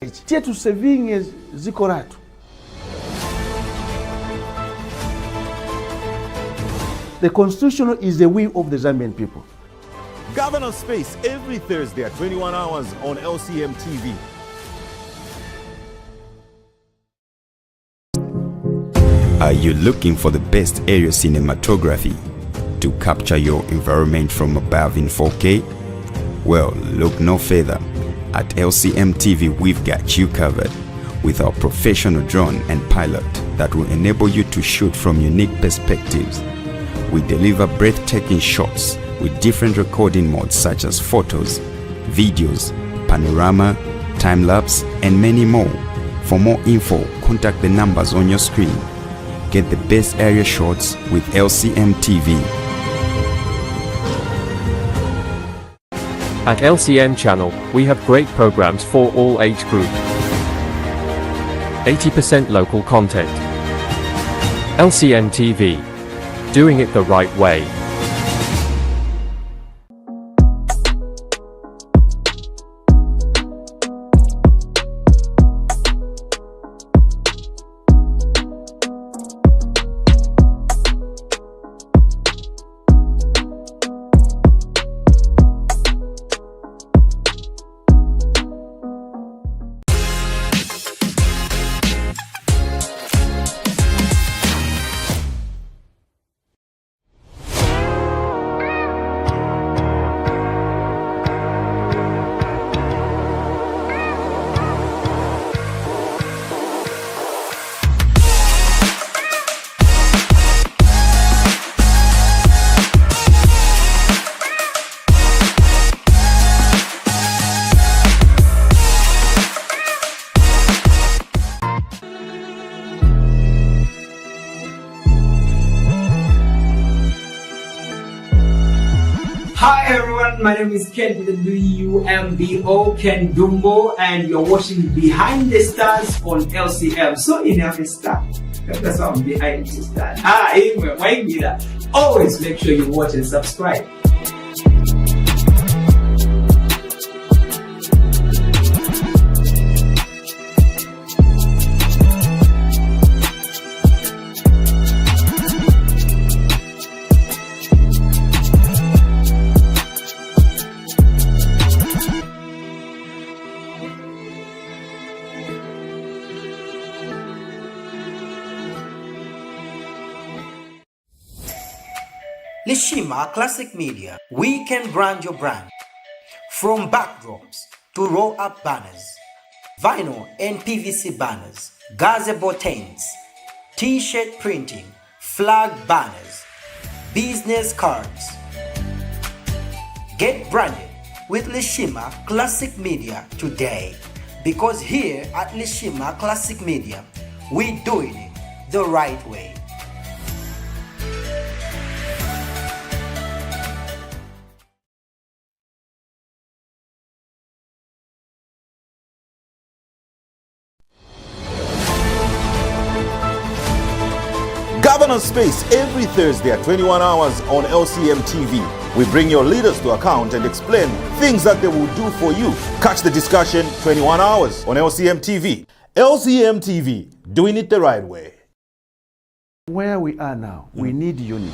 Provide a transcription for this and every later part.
chetu sevinge ziko ratu. The constitution is the will of the Zambian people. Governor Space every Thursday at 21 hours on LCM TV. Are you looking for the best aerial cinematography to capture your environment from above in 4K? Well, look no further. At LCM TV, we've got you covered with our professional drone and pilot that will enable you to shoot from unique perspectives. We deliver breathtaking shots with different recording modes such as photos, videos, panorama, time-lapse, and many more. For more info, contact the numbers on your screen. Get the best area shots with LCM TV. At LCM channel, we have great programs for all age group. 80% local content. LCM TV. Doing it the right way. Hi everyone, my name is Ken with the UMBO Ken Dumbo, and you're watching Behind the Stars on LCM. So in every star, that's why I'm behind the stars. Anyway, why me that? Always make sure you watch and subscribe. Lishima Classic Media, we can brand your brand. From backdrops to roll-up banners, vinyl and PVC banners, gazebo tents, t-shirt printing, flag banners, business cards. Get branded with Lishima Classic Media today, because here at Lishima Classic Media, we're doing it the right way. Governor Space every Thursday at 21 hours on LCM TV. We bring your leaders to account and explain things that they will do for you. Catch the discussion 21 hours on LCM TV. LCM TV, doing it the right way. Where we are now, we need unity.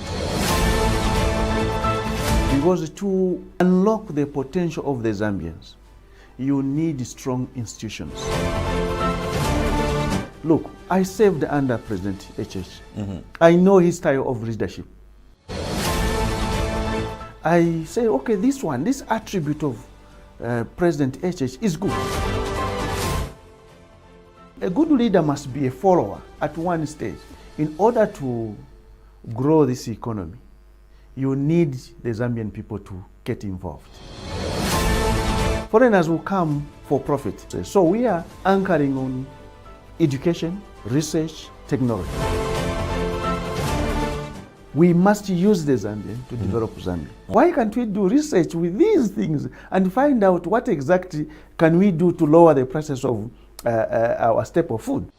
Because to unlock the potential of the Zambians, you need strong institutions. Look, I served under President HH. I know his style of leadership. I say, okay, this attribute of President HH is good. A good leader must be a follower at one stage. In order to grow this economy, you need the Zambian people to get involved. Foreigners will come for profit. So we are anchoring on education, research, technology. We must use the Zambian to develop Zambia. Why can't we do research with these things and find out what exactly can we do to lower the prices of our staple food?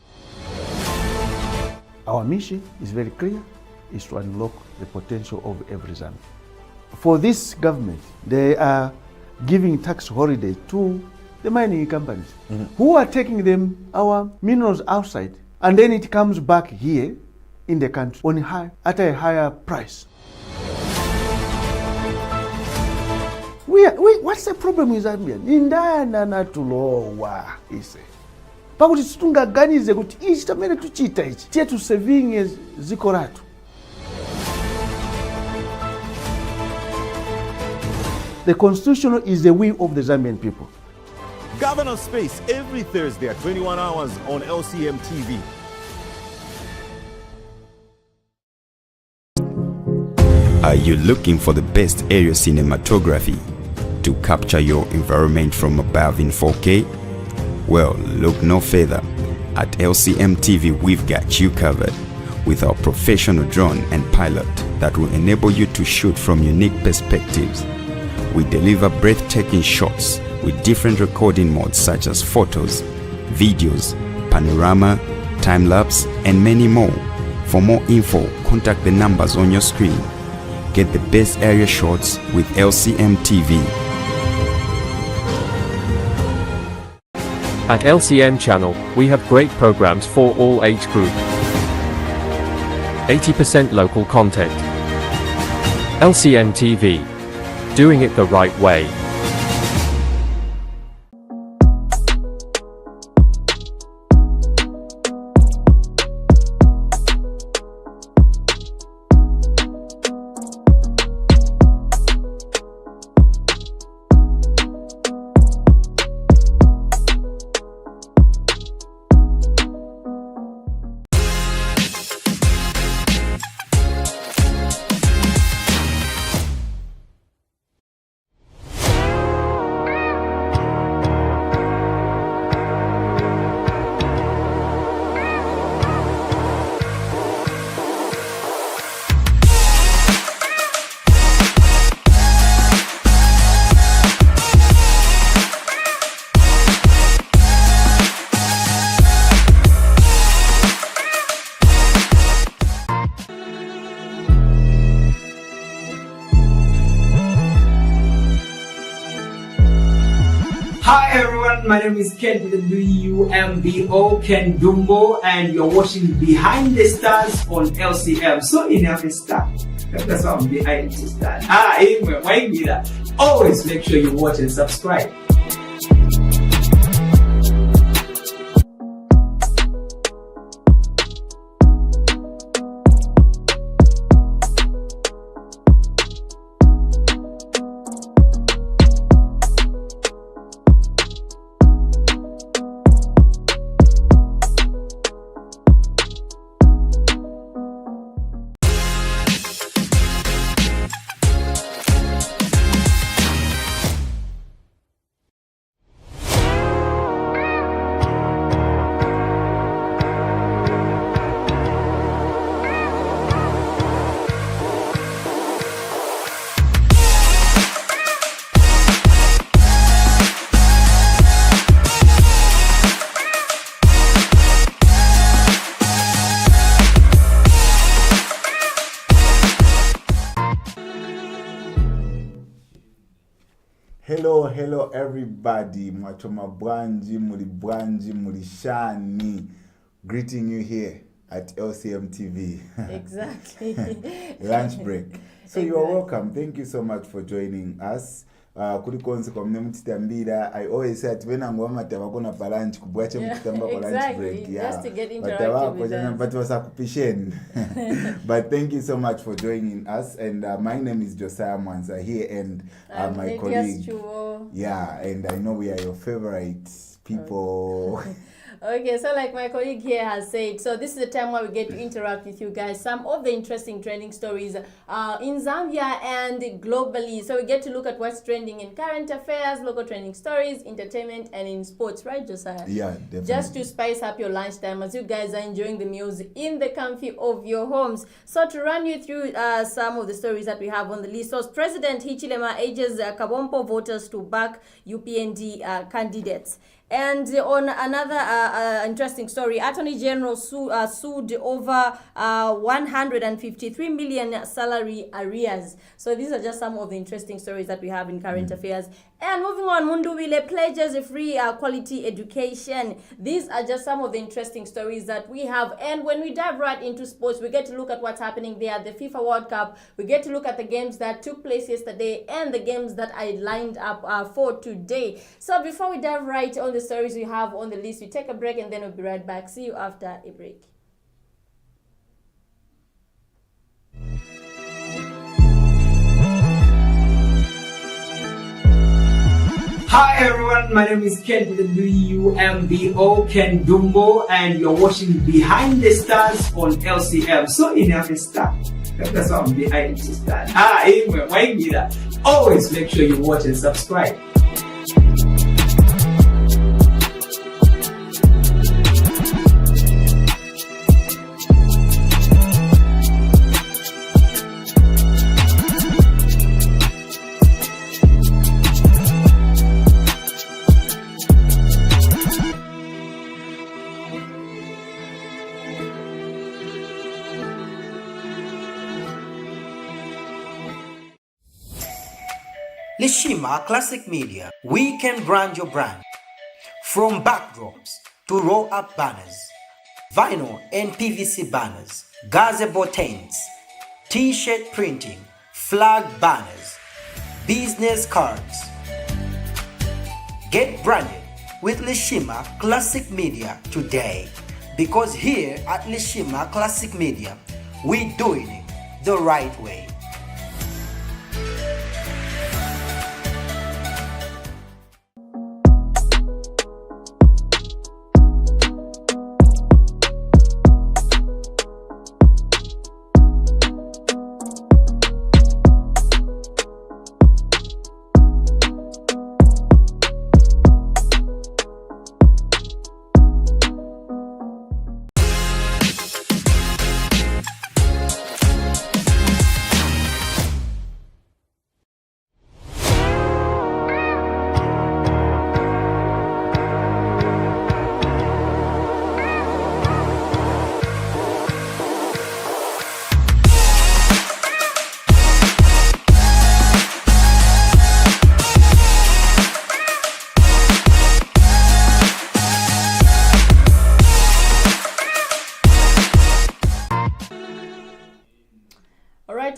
Our mission is very clear, is to unlock the potential of every Zambian. For this government, they are giving tax holiday to The mining companies, who are taking them our minerals outside, and then it comes back here in the country on at a higher price. What's the problem with Zambia? Indana natulowa ise. Pakuti situngaganize kuti ichi tamene tuchita ichi chetu saving ziko latu. The constitution is the will of the Zambian people. Governor Space every Thursday at 21 hours on LCM TV. Are you looking for the best aerial cinematography to capture your environment from above in 4K? Well, look no further. At LCM TV, we've got you covered with our professional drone and pilot that will enable you to shoot from unique perspectives. We deliver breathtaking shots with different recording modes such as photos, videos, panorama, time-lapse, and many more. For more info, contact the numbers on your screen. Get the best area shots with LCM TV. At LCM channel, we have great programs for all age group. 80% local content. LCM TV. Doing it the right way. Hi everyone, my name is Ken with the WMBO, Ken Dumbo, and you're watching Behind the Stars on LCM. So enough is star. That's why I'm behind the stars. Anyway, why me that? Always make sure you watch and subscribe. Hello everybody, Mwachoma Bwanji, Mulishani, greeting you here at LCM TV. Exactly. Lunch break. So you are welcome. Thank you so much for joining us. Kulikonzi kwa mnemutitambira. I always say when I'm going to lunch kubwache mkitamba kwa lunch break. Yeah, just to get interactive with us. But thank you so much for joining us. And my name is Josiah Mwanza here, and my colleague. Yeah, and I know we are your favorite people. Okay, so like my colleague here has said, so this is the time where we get to interact with you guys. Some of the interesting trending stories in Zambia and globally. So we get to look at what's trending in current affairs, local trending stories, entertainment, and in sports, right, Josiah? Yeah, definitely. Just to spice up your lunchtime as you guys are enjoying the meals in the comfy of your homes. So to run you through some of the stories that we have on the list. So President Hichilema urges Kabompo voters to back UPND candidates. And on another interesting story, Attorney General sued over 153 million salary arrears. So these are just some of the interesting stories that we have in current affairs. And moving on, Munduvile pledges a free quality education. These are just some of the interesting stories that we have. And when we dive right into sports, we get to look at what's happening there at the FIFA World Cup. We get to look at the games that took place yesterday and the games that I lined up for today. So before we dive right on the stories we have on the list, we take a break and then we'll be right back. See you after a break. Hi everyone, my name is Ken with the UMBO, Ken Dumbo, and you're watching Behind the Stars on LCM. So enough is that. That's why I'm behind the stars. Anyway, why me that? Always make sure you watch and subscribe. Lishima Classic Media, we can brand your brand. From backdrops to roll-up banners, vinyl and PVC banners, gazebo tents, t-shirt printing, flag banners, business cards. Get branded with Lishima Classic Media today, because here at Lishima Classic Media, we're doing it the right way.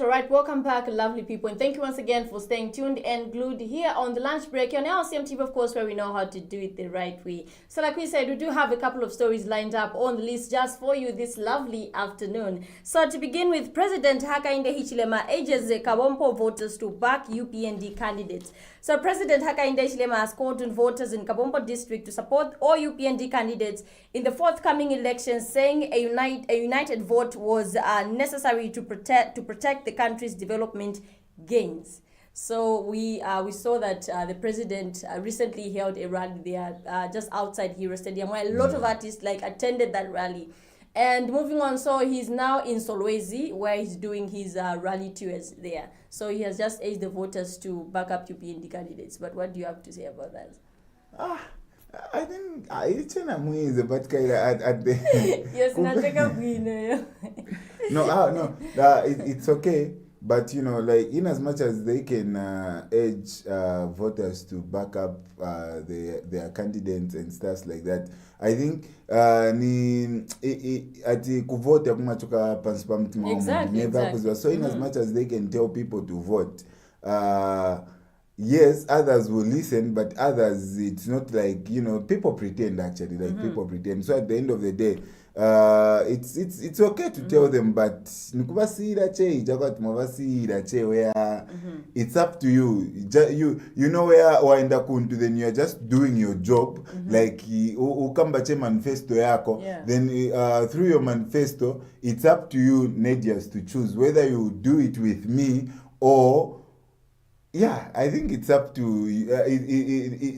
All right, welcome back, lovely people, and thank you once again for staying tuned and glued here on the lunch break on LCM TV, of course, where we know how to do it the right way. So like we said, we do have a couple of stories lined up on the list just for you this lovely afternoon. So to begin with, President Hakainde Hichilema urges Kabompo voters to back UPND candidates. So President Hakainde Hichilema has called on voters in Kabompo district to support all UPND candidates in the forthcoming elections, saying a united vote was necessary to protect the country's development gains. So we saw that the president recently held a rally there just outside Hero Stadium, where a lot of artists attended that rally. And moving on, so he's now in Solwezi, where he's doing his rally tours there. So he has just urged the voters to back up UPND candidates. But what do you have to say about that? I think it's an amazing, but at the yes, it's okay. But in as much as they can urge voters to back up their candidates and stuff like that, I think ati kuvota kumachoka pansi pa mtima exactly. So in as much as they can tell people to vote, yes, others will listen, but others, it's not like, people pretend actually, people pretend. So at the end of the day, it's okay to tell them, but where it's up to you. You know where waenda kuntu, then you're just doing your job, like ukambache manifesto yako, then through your manifesto, it's up to you, Nedias, to choose whether you do it with me or I think it's up to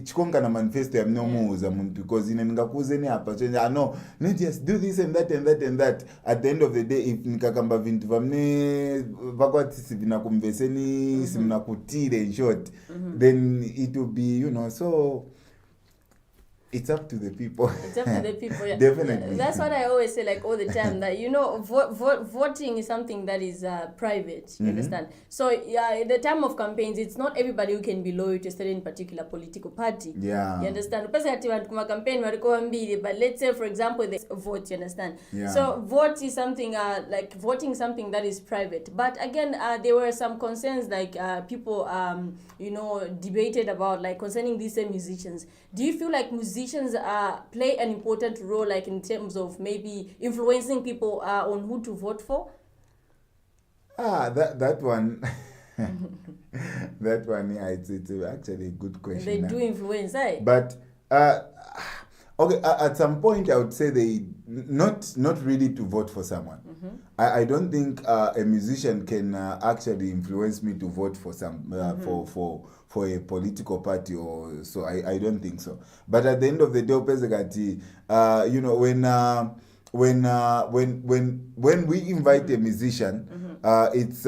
chikonga na manifesto ya mnomuza muntu, because ngakuze ni hapa no, just do this and that and that and that. At the end of the day, if nikakamba vintu vamne vakwati sivina kumveseni simna kutire in short, then it will be, so It's up to the people. It's up to the people. Yeah. Definitely. That's what I always say, like all the time, that voting is something that is private. You understand? So in the time of campaigns, it's not everybody who can be loyal to a certain particular political party. Yeah. You understand? But let's say, for example, they vote. You understand? Yeah. So vote is something like voting something that is private. But again, there were some concerns like people debated about, like concerning these same musicians. Do you feel like musicians play an important role, like in terms of maybe influencing people on who to vote for? That one. That one, yeah, it's actually a good question. They do influence, eh? But okay, at some point I would say they not really to vote for someone. I don't think a musician can actually influence me to vote for for a political party or so. I don't think so. But at the end of the day, when we invite a musician, it's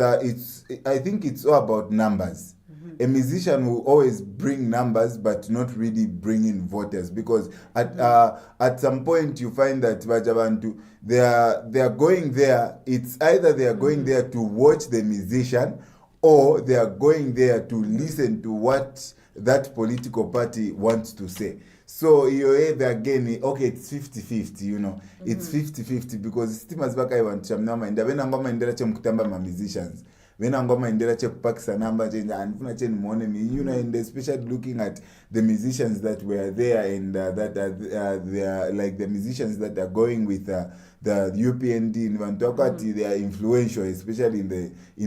I think it's all about numbers. A musician will always bring numbers, but not really bring in voters, because at some point you find that Bajabantu, they are going there. It's either they are going there to watch the musician, or they are going there to listen to what that political party wants to say. So you're either again, okay, it's 50-50, it's 50-50, because stimas baka want chamnama and when ngoma indela chemkutamba ma musicians. When ngoma indela chekupakisa number change and funa change money, and especially looking at the musicians that were there and that they are like the musicians that are going with the UPND in Vantokati, they are influential, especially in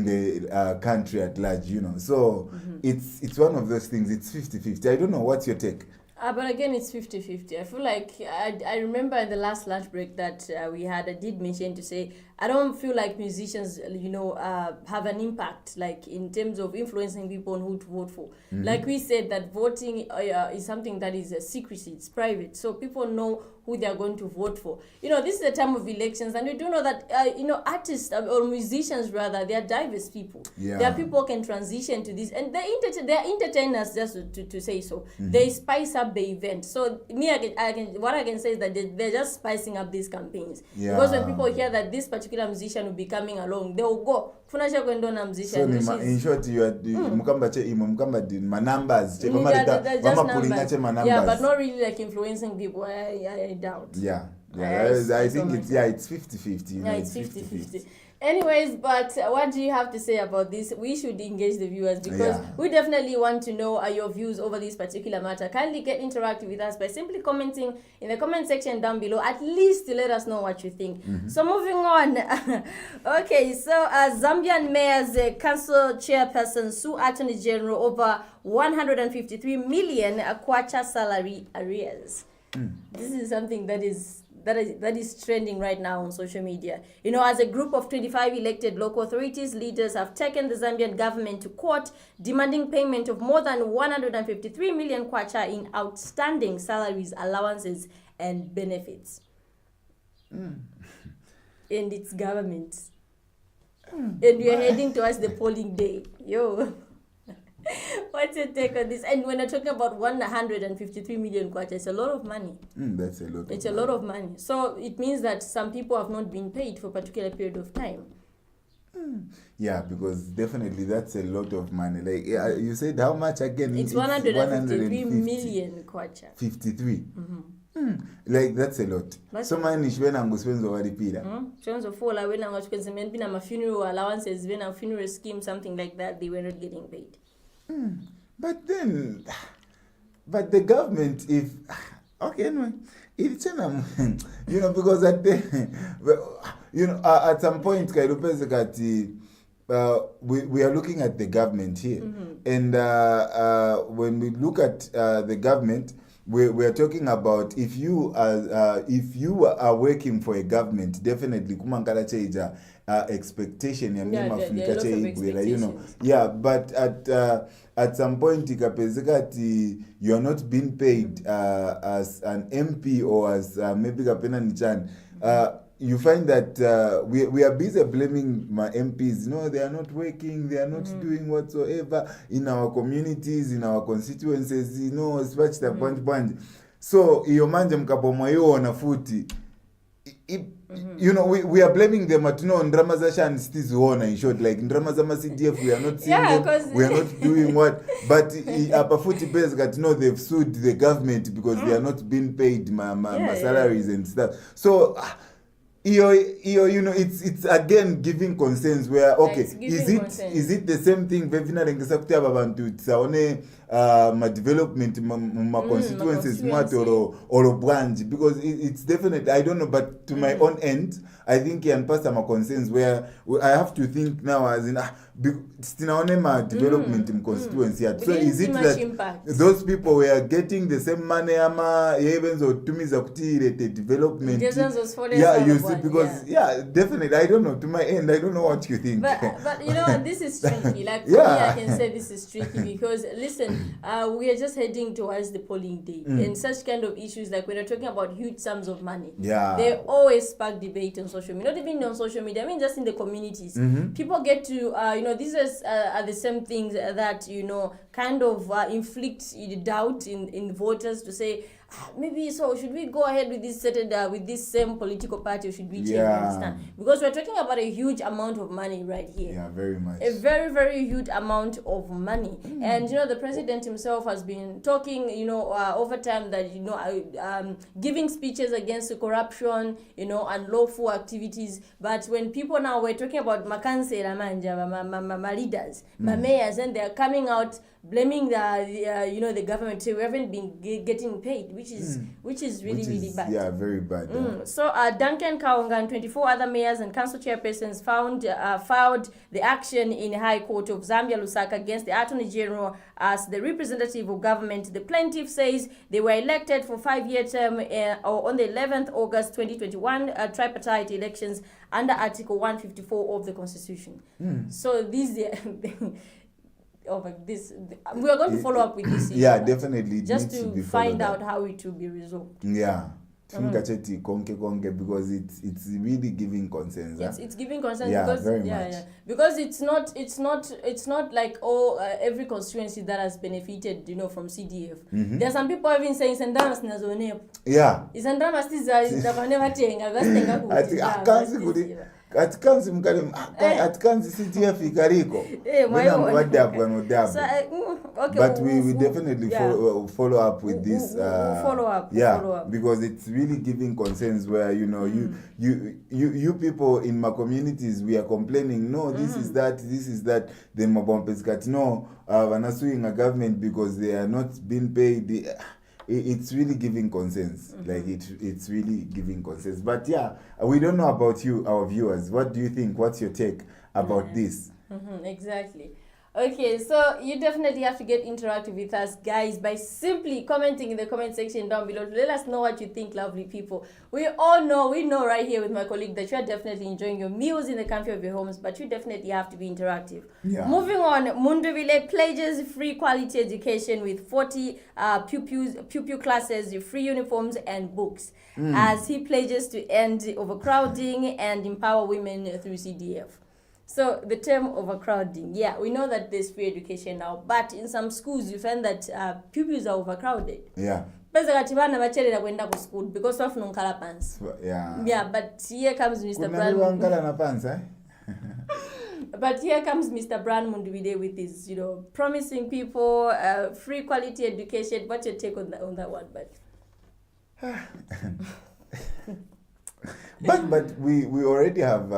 the country at large, So it's one of those things. It's 50-50. I don't know. What's your take? But again, it's 50-50. I feel like I remember in the last lunch break that we had, I did mention to say, I don't feel like musicians, have an impact, like in terms of influencing people on who to vote for. Like we said, that voting is something that is a secrecy, it's private. So people know who they are going to vote for. This is the time of elections, and we do know that, artists or musicians rather, they are diverse people. Yeah. There are people who can transition to this, and they're entertainers, just to say so. They spice up the event. So what I can say is that they're just spicing up these campaigns. Yeah. Because when people hear that this particular musician will be coming along, they will go. So in short, you are my numbers. Yeah, but not really like influencing people. I doubt. Yeah. I think it's 50-50. Yeah, it's 50-50. Anyways, but what do you have to say about this? We should engage the viewers, because we definitely want to know your views over this particular matter. Kindly get interactive with us by simply commenting in the comment section down below, at least to let us know what you think. So moving on. Okay, so Zambian Mayor's Council Chairperson sue Attorney General over 153 million kwacha salary arrears. This is something that is trending right now on social media. As a group of 25 elected local authorities, leaders have taken the Zambian government to court, demanding payment of more than 153 million kwacha in outstanding salaries, allowances, and benefits. And it's government. And we are heading towards the polling day. What's your take on this? And when you're talking about 153 million kwacha, it's a lot of money. That's a lot. It's a lot of money. So it means that some people have not been paid for a particular period of time. Yeah, because definitely that's a lot of money. Like you said, how much again? It's 153 million kwacha. 53. Like that's a lot. So money when I'm going to walipira. When I'm going to my funeral allowances, when a funeral scheme, something like that, they were not getting paid. But the government, anyway, it's because at at some point, we are looking at the government here, and when we look at the government, we are talking about if you are working for a government, definitely expectation but at some point you are not being paid as an MP or as maybe Kapena Nichan. You find that we are busy blaming my MPs. No, they are not working. They are not doing whatsoever in our communities, in our constituencies. so iyo manje mkabomwa iona futi you know, we are blaming them at no ndrama za shan stiziona in short, like ndrama za CDF we are not seeing them, we are not doing what, but apa futi base got no, they've sued the government because they are not being paid my salaries and stuff. So you know, it's again giving concerns where okay, is it the same thing vevina lengesa kuti aba bantu tsaone ma development ma constituencies mato or branch, because it's definitely, I don't know, but to my own end I think and pass some concerns where I have to think now as in stinaone ma development in constituency. So is it that impact. Those people were getting the same money ama even so tumiza kuti related development? Yeah, you see, because definitely I don't know, to my end I don't know what you think. But you know, this is tricky. Like for me, I can say this is tricky because listen, we are just heading towards the polling day, and such kind of issues, like when you're talking about huge sums of money, they always spark debate on social media. Not even on social media, I mean just in the communities. People get to you know, these are the same things that, you know, kind of inflict doubt in voters to say, maybe so should we go ahead with this certain with this same political party, or should we change? Understand? Because we're talking about a huge amount of money right here. Yeah, very much. A very, very huge amount of money. And you know, the president himself has been talking, you know, over time that, you know, giving speeches against corruption, you know, unlawful activities. But when people now we're talking about makansela manja, my leaders, my mayors, and they're coming out blaming the you know, the government, say we haven't been getting paid, which is really bad. Yeah, very bad. So Duncan Kaonga and 24 other mayors and council chairpersons filed the action in High Court of Zambia, Lusaka, against the Attorney General as the representative of government. The plaintiff says they were elected for 5-year term on the 11th August 2021 tripartite elections under Article 154 of the Constitution. So these this we are going to follow up with this issue, definitely just to find out how it will be resolved. Because it's really giving concerns. It's giving concerns because very much. Because it's not like every constituency that has benefited, you know, from CDF. There are some people even saying Sandama sinazonepo. Isandama atikanzi mkali atikanzi CDF ikariko but we definitely follow up with this follow up because it's really giving concerns where, you know, you people in my communities, we are complaining, no, this is that, then mabompezkat no wanasuing a government because they are not being paid. It's really giving concerns. Like it's really giving concerns. But we don't know about you, our viewers. What do you think? What's your take about this? Exactly. Okay, so you definitely have to get interactive with us, guys, by simply commenting in the comment section down below. Let us know what you think, lovely people. We know right here with my colleague that you are definitely enjoying your meals in the comfort of your homes, but you definitely have to be interactive. Moving on, Munduvile pledges free quality education with 40 pupil classes, free uniforms and books, as he pledges to end overcrowding and empower women through CDF. So the term overcrowding, we know that there's free education now, but in some schools you find that pupils are overcrowded. But here comes Mr. Brand. But here comes Mr. Brand Munduvide with his, you know, promising people free quality education. What's your take on that one, but we already have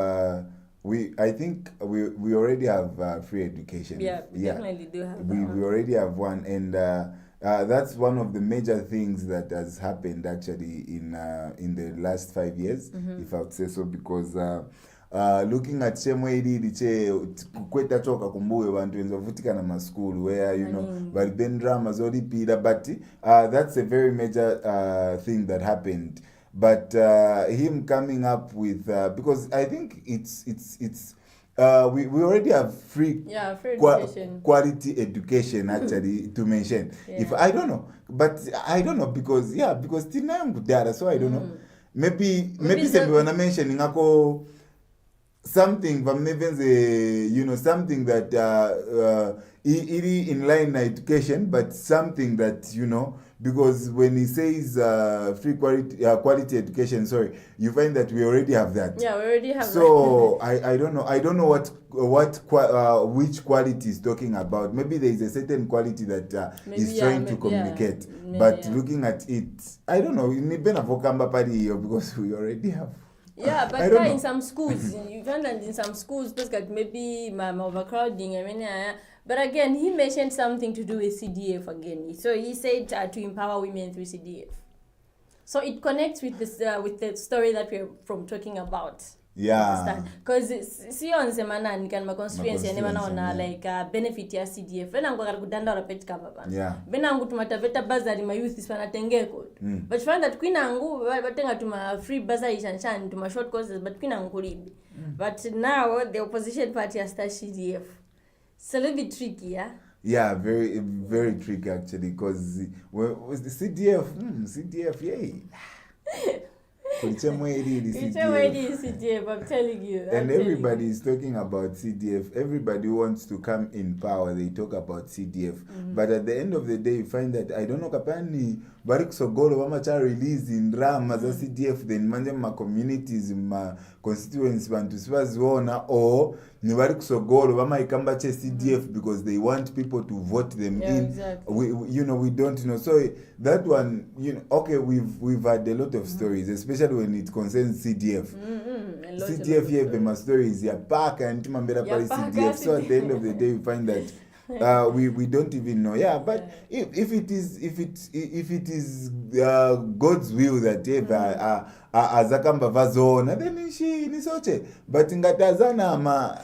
I think we already have free education. We definitely do have we already have one, and that's one of the major things that has happened actually in the last 5 years, if I would say so, because looking at chemwedi kweta choka kumbuwe bantu enzovutika na ma school where, you know, but then drama zoli pida, but that's a very major thing that happened. But him coming up with because I think it's we already have free education. Quality education actually to mention. If I don't know because tinangu data, so I don't know. Maybe wanna mention ngako something from you know, something that in line education, but something that, you know, because when he says free quality education, you find that we already have that. Yeah, we already have so that. I don't know which quality he's talking about. Maybe there is a certain quality that he's trying to communicate. But looking at it, I don't know. Because we already have. Yeah, but in some schools, you find that in some schools, maybe overcrowding. But again, he mentioned something to do with CDF again. So he said to empower women through CDF. So it connects with this with the story that we're talking about. Yeah. Because see on semana ni kan ma constituency ne mana like benefit ya CDF. Bena ngwa kudanda ora pet cover bana. Yeah. Bena ngu tumataveta bazari ma youth ispana tengeko. But find that kwina ngu batenga tuma free bazari shanshan tuma short courses but kwina ngu libi. But now the opposition party has started CDF. It's a little bit tricky, yeah? Yeah, very, very tricky actually, because with the CDF, yay. CDF, I'm telling you. And everybody is talking about CDF. Everybody wants to come in power. They talk about CDF. But at the end of the day, you find that, I don't know, kapani Barik Sogolo, Wamacha release in Ram as a CDF, then manje ma communities, ma constituents, Bantuswazona, or Nibarik Sogolo, Wama Ikambache CDF because they want people to vote them in. Exactly. We don't know. So that one, okay, we've had a lot of stories, especially when it concerns CDF. CDF here, the stories, back and Timambera Paris CDF. So at the end of the day, we find that we don't even know. Yeah, but if it is God's will that azakamba vazona, then she ni soche. But ingatazana ma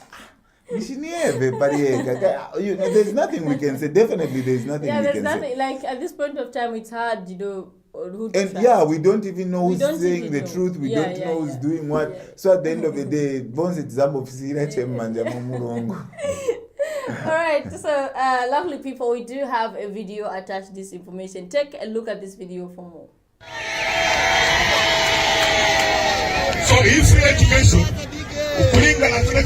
there's nothing we can say. Definitely, there's nothing we can say. Yeah, there's nothing. Like at this point of time, it's hard, we don't even know who's saying the truth. We don't know who's doing what. Yeah. So at the end of the day, bones it's Alright, so lovely people, we do have a video attached to this information. Take a look at this video for more. So if free education, ukulinga na tule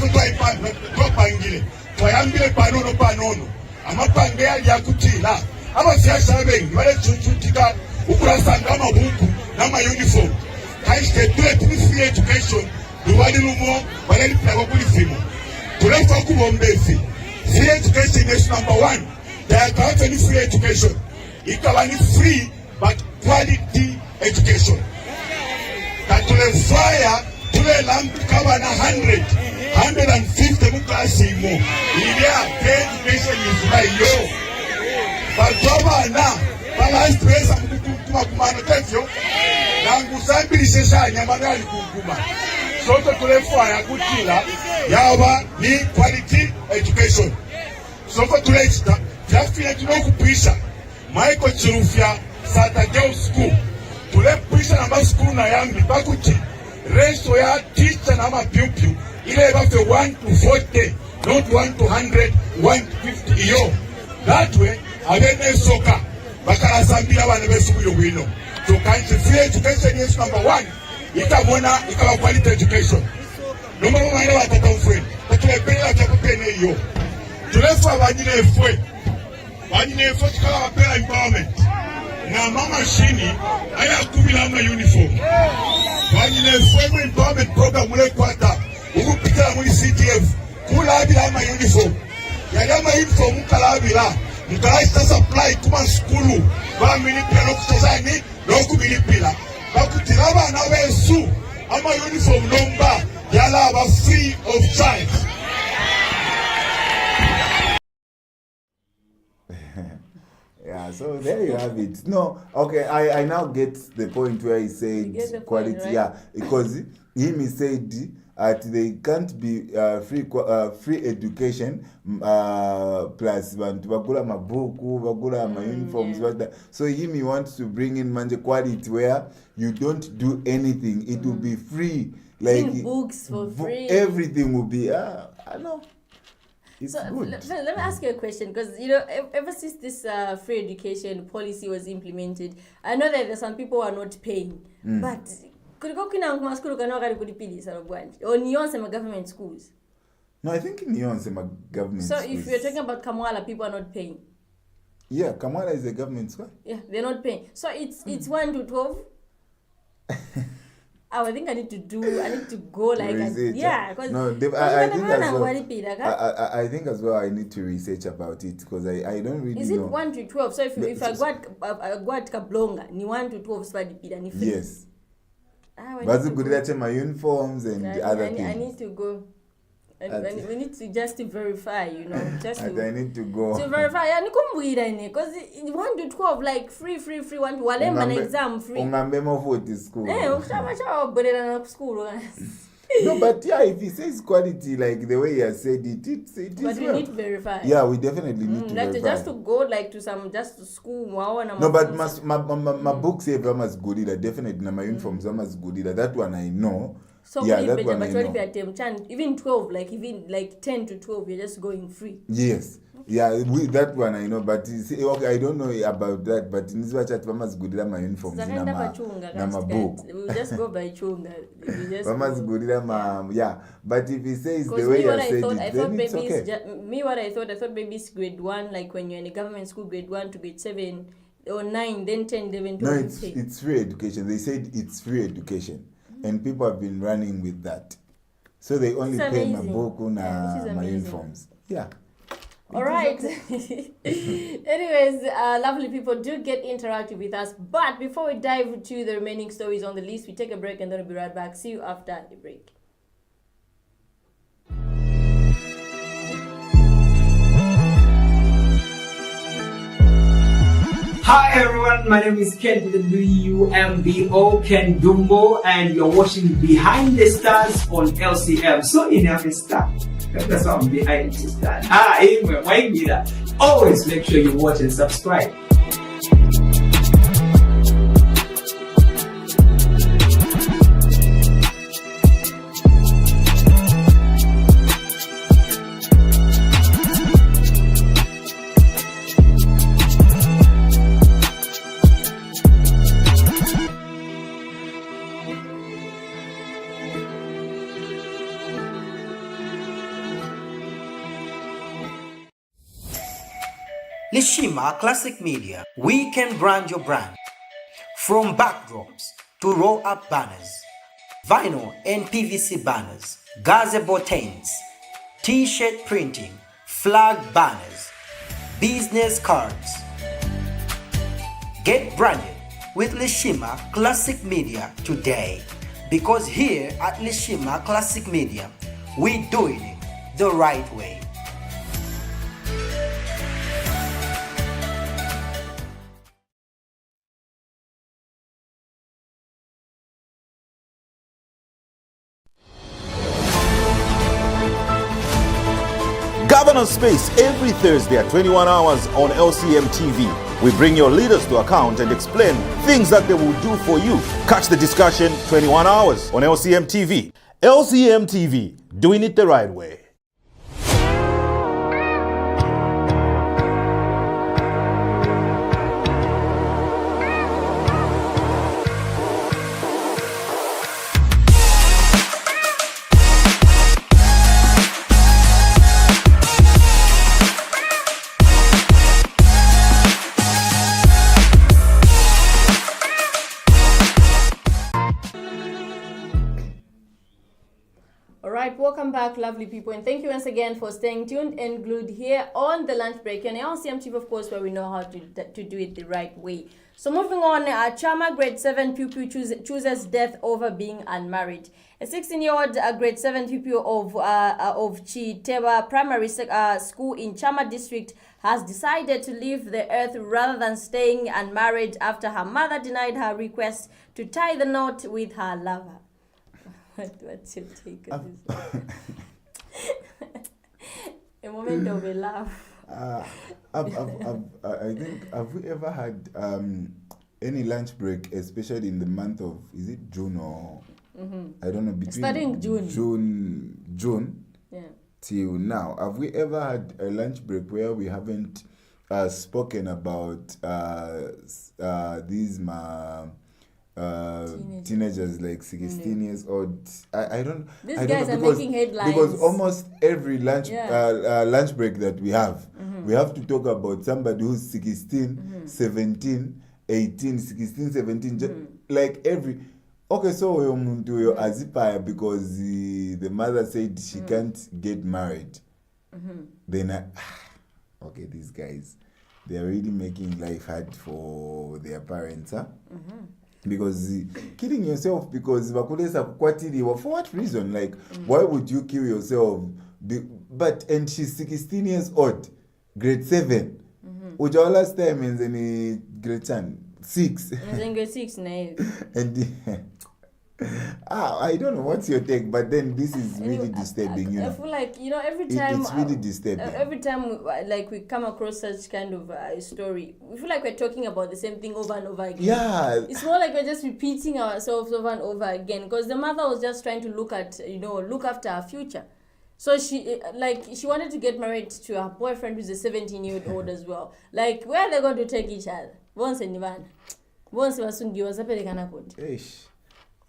twapangile twayambile panono amapange ya kutila abasiasa bengi bale chuchutika ukurasanga amabuku n'ama uniform kaiste tule free education duwali lumo bale lipako kulifimo tulefa kubombezi. Free education is number one. There are any free education. It can be free, but quality education. That to the fire, to the lamp cover 100, 150 classroom more. Education is right, yo. But governor, balance pesa kumano tefyo. Nangusambili sesa nyamangali kukuma. Soto to the fire kutila. Yawa ni quality education. So for today, just feel to know Pisha, Michael Chirufia, Sata Girls School. To let Pisha number school na yambi bakuti. Ratio ya teacher nama pupil. Ile about 1 to 40, not 1 to 100, 1 to 50 yo. That way, agene soka. Bakara sambila wana besuku wino. So country free education is number one. Ikamona quality education. No matter what I come friend, but to a better captain yo. Tulefa wanyine efwe tikala wapela empowerment na mama shini aya kubila ma uniform wanyine efwe empowerment program ule kwata ukupitala muri CDF kula abila ma uniform ya ma uniform mukala sasa supply kuma skulu bamilipila nokutazani nokubilipila bakutila abana besu ama uniform nomba yala aba free of charge. Yeah, so there you have it. No, okay, I now get the point where he said quality, point, right? Yeah, because he said they can't be free education plus bagula mabuku, bagula ma uniforms, so he wants to bring in manje quality where you don't do anything. It will be free, like books for free. Everything will be. I know. So let me ask you a question, because ever since this free education policy was implemented, I know that there's some people who are not paying, but could go kina school kanokari kulipili sarabwanji or niyonse government schools? No, I think niyonse government. So schools. If you're talking about Kamwala, people are not paying. Yeah, Kamala is a government school. Yeah, they're not paying. So it's 1 to 12. I think I need to go like Research. because no, I think as well I need to research about it because I don't really know. Is it 1 to 12? So if I go at Kablonga, ni 1 to 12 spadipida ni free. Yes. But it's good that my uniforms and other things. I need to go. And we need to just verify, just I need to go. To verify, because 1 to 12, like free, 1 to an exam free. School. School. No, but yeah, if he says quality like the way he has said it is but we need to verify. Yeah, we definitely need to verify. Just to go like to school. No, but my books say Vamas Goodida, definitely my uniforms Vamas Goodida. That one I know. So yeah, that one I know. Even 12, like 10 to 12, you're just going free. Yes. Yeah, that one I know, but okay, I don't know about that, but in this watch at Vamas Goodida my uniforms in my book. We'll just go by chunga. Vamas Goodida yeah. But if he says the way I said it, then it's okay. I thought babies grade 1, like when you're in a government school, grade 1 to grade 7 or 9, then 10, 11, 12. No, it's free education. They said it's free education. And people have been running with that. So they only pay my book my uniforms. Yeah. All right. Anyways, lovely people, do get interactive with us. But before we dive into the remaining stories on the list, we take a break and then we'll be right back. See you after the break. Hi everyone, my name is Ken with the WMBO, Ken Dumbo, and you're watching Behind the Stars on LCM. So in every star, that's why I'm behind the stars. Anyway, why me that? Always make sure you watch and subscribe. Lishima Classic Media, we can brand your brand. From backdrops to roll-up banners, vinyl and PVC banners, gazebo tents, t-shirt printing, flag banners, business cards. Get branded with Lishima Classic Media today, because here at Lishima Classic Media, we're doing it the right way. Governance Space every Thursday at 21 hours on LCM TV. We bring your leaders to account and explain things that they will do for you. Catch the discussion 21 hours on LCM TV. LCM TV, doing it the right way. Welcome back, lovely people, and thank you once again for staying tuned and glued here on the lunch break. And LCM TV, of course, where we know how to do it the right way. So moving on, Chama grade 7 pupil chooses death over being unmarried. A 16-year-old grade 7 pupil of Chiteba Primary School in Chama district has decided to leave the earth rather than staying unmarried after her mother denied her request to tie the knot with her lover. What's your take on this? A moment of a laugh. I think, have we ever had any lunch break, especially in the month of, is it June or, I don't know, between starting June yeah, till now? Have we ever had a lunch break where we haven't spoken about these teenagers like 16 years old. I don't. These I guys don't know, are making headlines. because almost every lunch lunch break that we have, we have to talk about somebody who's 16, 17, 18, 16, 17, like every. Okay, so uyo muntu uyo azipaya because the mother said she can't get married. Then okay, these guys, they are really making life hard for their parents, huh? Because killing yourself because vakulesa kukwatiriwa, for what reason? Like, why would you kill yourself? And she's 16 years old, grade 7. Ujawa last time in grade 6. In grade 6 now. And I don't know what's your take, but then this is really disturbing. I feel like, every time it's really disturbing. Every time we come across such kind of story, we feel like we're talking about the same thing over and over again. Yeah, it's more like we're just repeating ourselves over and over again, because the mother was just trying to look after her future. So she wanted to get married to her boyfriend, who's a 17-year-old as well. Like, where are they going to take each other? Once and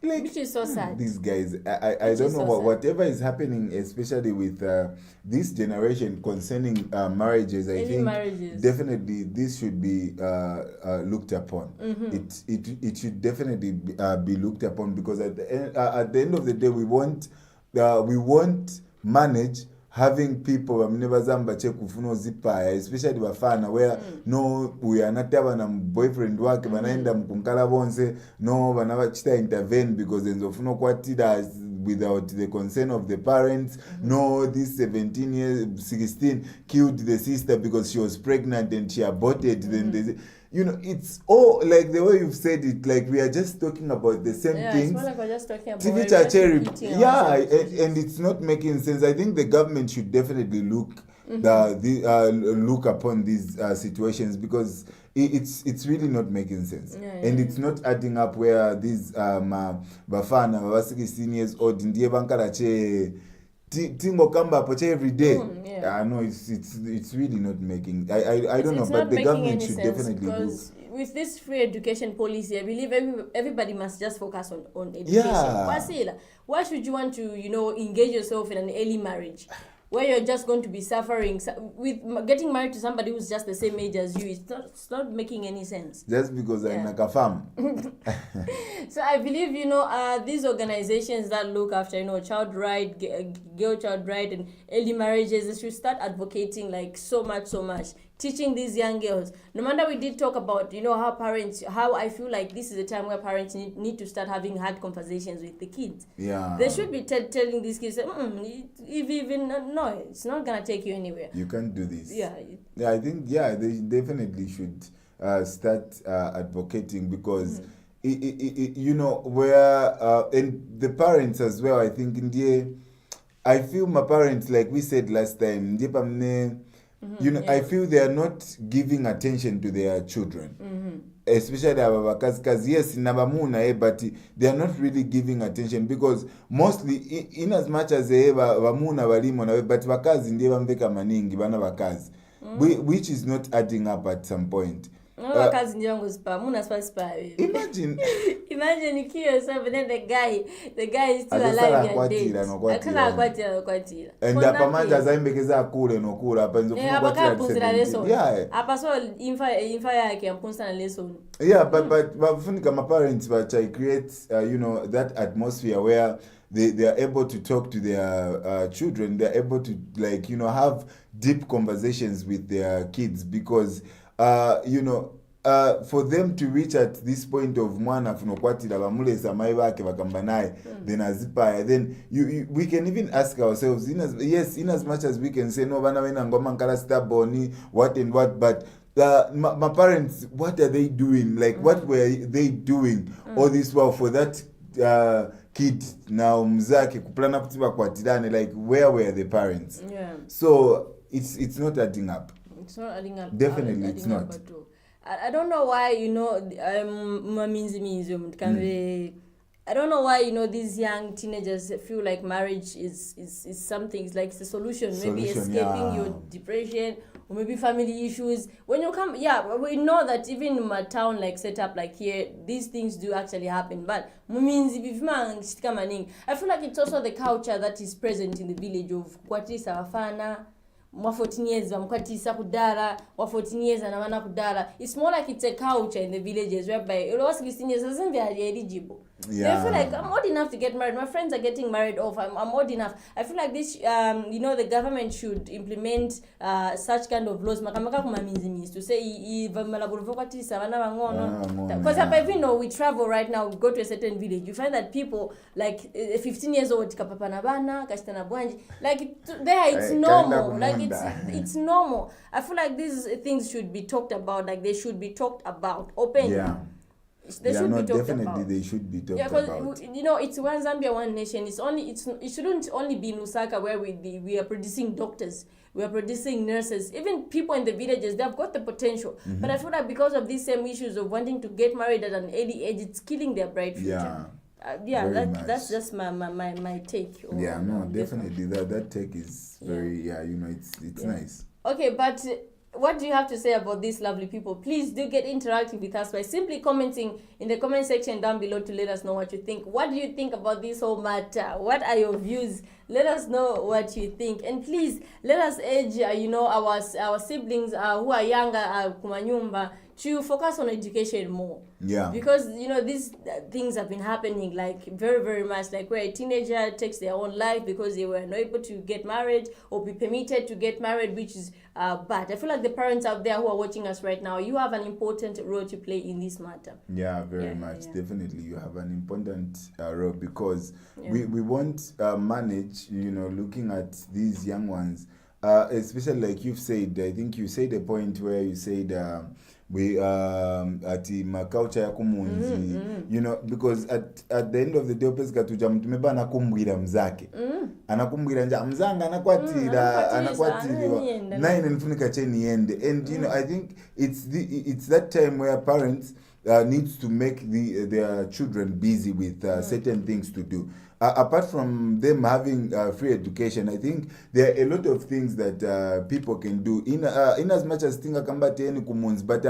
like, which is so sad. These guys, I don't know whatever is happening, especially with this generation concerning marriages. I think definitely this should be looked upon. It should definitely be looked upon, because at the end of the day, we won't manage having people especially bafana where no we are not having a boyfriend wake banaenda mkunkala bonse no banabachita intervene because enzofuna kwatida without the consent of the parents. No, this 16 killed the sister because she was pregnant and she aborted. Then it's all like the way you've said it, like we are just talking about the same things. It's more like we're just talking about and it's not making sense. I think the government should definitely look look upon these situations, because it's really not making sense. And it's not adding up where these bafana 16 years old ndiye bankalache tingo kamba poche every day. No, it's really not making. I don't know, but the government should definitely look. With this free education policy, I believe everybody must just focus on education. Why should you want to engage yourself in an early marriage where you're just going to be suffering with getting married to somebody who's just the same age as you? It's not making any sense. Just because I'm like a farm. So I believe, these organizations that look after, child right, girl child right, and early marriages, they should start advocating so much. Teaching these young girls. No matter we did talk about, how I feel like this is a time where parents need to start having hard conversations with the kids. Yeah. They should be telling these kids, no, it's not going to take you anywhere. You can't do this. Yeah, I think, they definitely should start advocating, because, where, and the parents as well, I think, I feel my parents, like we said last time, I feel they are not giving attention to their children. Especially because yes, nabamuna, but they are not really giving attention, because mostly in as much as they bamuna balimo, but bakazi ndiye bambeka maningi bana bakazi, which is not adding up at some point. Imagine you kill yourself and then the guy is still alive and dead. And the pamanja zaimbekeza akule nokula panzo but bafunika my parents but I create that atmosphere where they are able to talk to their children. They are able to have deep conversations with their kids, because for them to reach at this point of mwana funokwatira bamulesa mai bake bakamba naye then azipaya, then we can even ask ourselves, in as much as we can say no bana wena ngoma nkala staboni what and what, but my parents, what are they doing? What were they doing all this while for that kid now mzake kuplana kutiba kwatirane? Where were the parents? So it's not adding up. It's not adding up. Definitely it's not. I don't know why, I don't know why, these young teenagers feel like marriage is something, it's like it's a solution. Maybe escaping your depression or maybe family issues. When you come, yeah, we know that even in a town like set up like here, these things do actually happen. But I feel like it's also the culture that is present in the village of kwatisa wafana, wa 14 years wamkwatisa kudara, wa 14 years anawana kudara. It's more like it's a culture in the villages whereby all 16 years doesn't they are eligible. Yeah. I feel like I'm old enough to get married. My friends are getting married off. I'm old enough. I feel like this, the government should implement such kind of laws. To say, because even though we travel right now, we go to a certain village, you find that people like 15 years old, like there it's normal. Like it's normal. I feel like these things should be talked about. Like they should be talked about openly. Yeah. They should be talked definitely about. They should be talked because about. It's one Zambia, one nation. It shouldn't only be in Lusaka where we are producing doctors, we are producing nurses, even people in the villages. They have got the potential, but I feel like because of these same issues of wanting to get married at an early age, it's killing their bright future. That's just my take. Definitely that take is very it's nice. Okay, but what do you have to say about these lovely people? Please do get interactive with us by simply commenting in the comment section down below to let us know what you think. What do you think about this whole matter? What are your views? Let us know what you think, and please let us urge our siblings who are younger kumanyumba to focus on education more. Yeah. Because these things have been happening like very, very much, like where a teenager takes their own life because they were not able to get married or be permitted to get married, which is bad. I feel like the parents out there who are watching us right now, you have an important role to play in this matter. Yeah, very much. Yeah. Definitely, you have an important role because we won't manage, looking at these young ones, especially like you've said. I think you said a point where you said we ati culture ya kumunzi, because at the end of the day opesika tuja mtumeba anakumbwira mzake, anakumbwira nja mzanga anakwatiriwa naine nifunika cheni yende, and I think it's that time where parents needs to make their children busy with certain things to do. Apart from them having free education, I think there are a lot of things that people can do in as much as tinga kamba teni kumunzi, but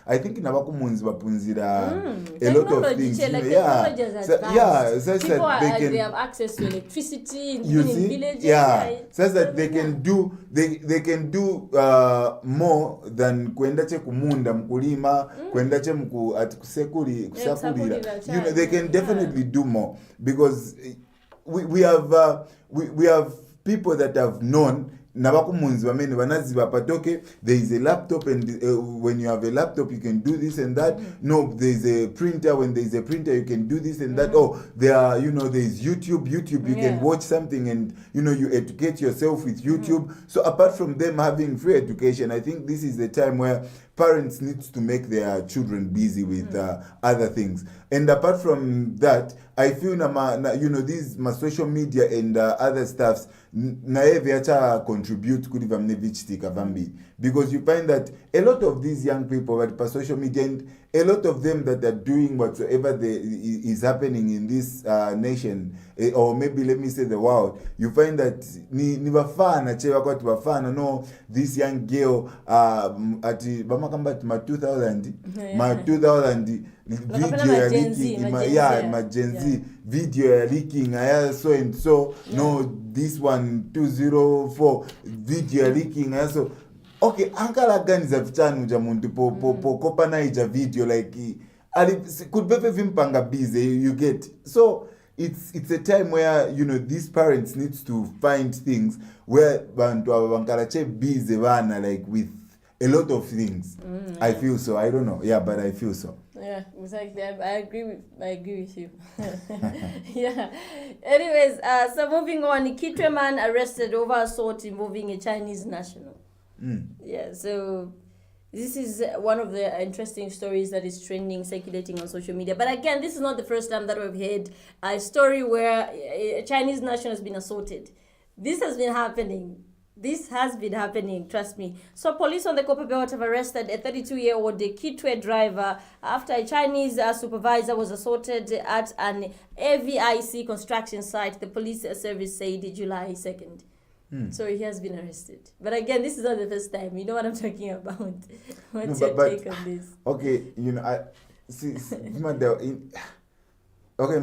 I think in kumunzi bapunzira a lot of things. Such that they have access to electricity in villages. Such that they can do more than kuendache kumunda mkulima, kuendache kusakulira. They can definitely do more because we have people that have known nabakumunzi wamene wanaziba patoke. There is a laptop, and when you have a laptop you can do this and that. No, there is a printer. When there is a printer you can do this and that. Oh, there are there is YouTube you can watch something and you educate yourself with YouTube. So apart from them having free education, I think this is the time where parents need to make their children busy with other things. And apart from that, I feel these social media and other stuffs contribute because you find that a lot of these young people at social media, and a lot of them that are doing whatsoever is happening in this nation, or maybe let me say the world, you find that this young girl at my 2000 video ya leaking, my Gen Z video ya leaking, so and so, this one 204 video ya leaking, so okay, ankala gani za vichanu ja muntu po kopa na ija video like could be vimpanga busy, you get. So it's a time where these parents needs to find things where bantu bankarache busy bana like with a lot of things. I feel so. I don't know. Yeah, but I feel so. Yeah, exactly. I agree with you. Yeah. Anyways, so moving on, Kitwe man arrested over assault involving a Chinese national. Yeah, so this is one of the interesting stories that is trending, circulating on social media. But again, this is not the first time that we've heard a story where a Chinese national has been assaulted. This has been happening. Trust me. So police on the Kope Belt have arrested a 32-year-old Kitwe driver after a Chinese supervisor was assaulted at an AVIC construction site, the police service said July 2nd. So he has been arrested. But again, this is not the first time. You know what I'm talking about. What's No, your but- take on this? Okay, you know, I see okay,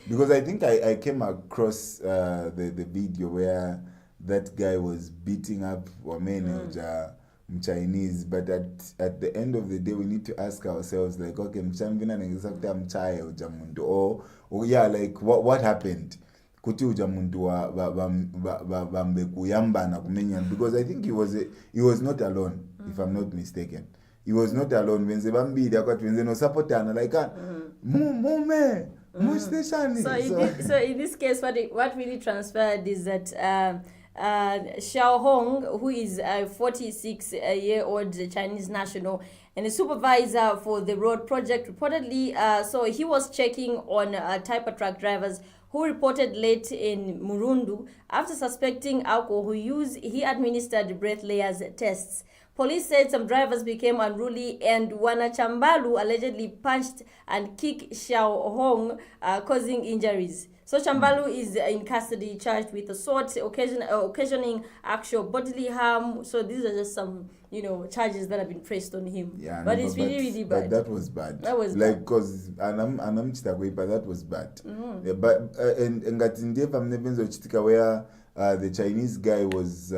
because I think I came across the video where that guy was beating up women Chinese, but at the end of the day we need to ask ourselves like, okay, or yeah, like what happened? Kuti uja muntu bambe kuyambana kumenya, because I think he was not alone, if I'm not mistaken. He was not alone. When bambidi akwati wenze no supportana like mume station. So in this case, what really transpired is that Xiao Hong, who is a 46-year-old Chinese national and a supervisor for the road project, reportedly, so he was checking on type truck drivers who reported late in Murundu after suspecting alcohol use. He administered breath layers tests. Police said some drivers became unruly and Wanachambalu allegedly punched and kicked Xiao Hong, causing injuries. So Chambalu is in custody, charged with assault, occasioning actual bodily harm. So these are just some, charges that have been pressed on him. Yeah, but it's really bad. That was bad. That was like bad. because anam chitakwe, but that was bad. Yeah, but and ngatinde pamnebenzo chitika where the Chinese guy was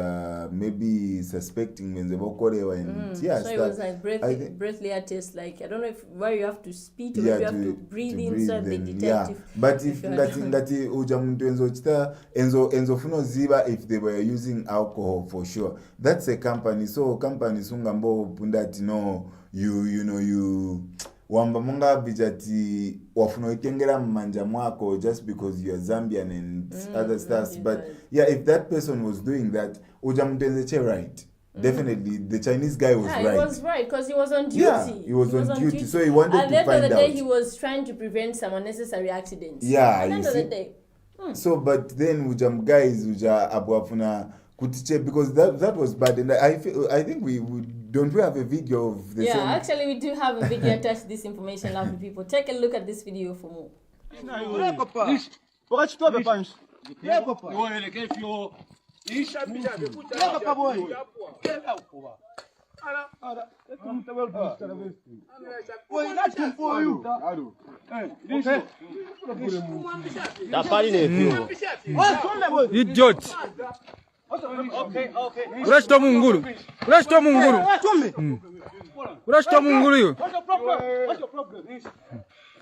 maybe suspecting when they were and yes, so it was like breath layer test. Like I don't know where you have to speak or yeah, you have to breathe in so they detect. But if ngati uja muntu enzo chita enzo funo ziba if they were using alcohol for sure. That's a company. So company sungambo pundati no you wamba munga bijati wafuna itengera mmanja mwako just because you are Zambian and other stuff. But yeah, if that person was doing that, uja mtenzeche right. Definitely, the Chinese guy was right. He was right because he was on duty. Yeah, he was on duty. So he wanted to find out. At the end of the day, he was trying to prevent some unnecessary accidents. Yeah, at the end of the day. So, but then ujam guys uja abuafuna kutiche, because that was bad, and I think we don't we have a video of the same. Actually we do have a video attached to this information, lovely people. Take a look at this video for more. Idiot. Urashita munguru. Urashita munguru yo.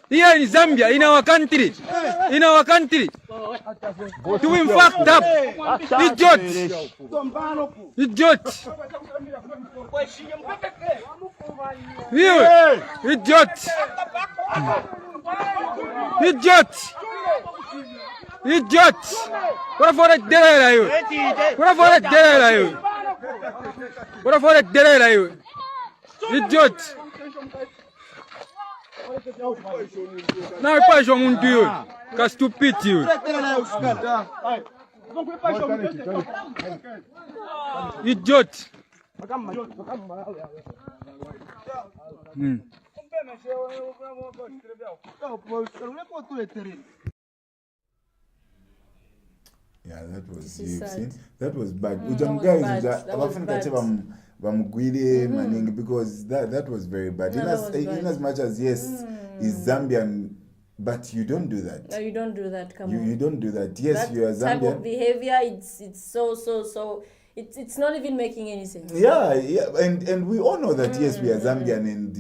Here in Zambia, in our country, doing fucked up. Idiot. You, idiot. What for a dare you? Idiot. Now pass your moon to you. Cause stupid you. Idiot. Yeah, that was that was bad. Ujam guys because that was very bad. In as much as yes, is Zambian, but you don't do that. No, you don't do that. Come on. You don't do that. Yes, you are Zambian. Type of behavior, it's so. It's not even making any sense. Yeah, and we all know that yes, we are Zambian, and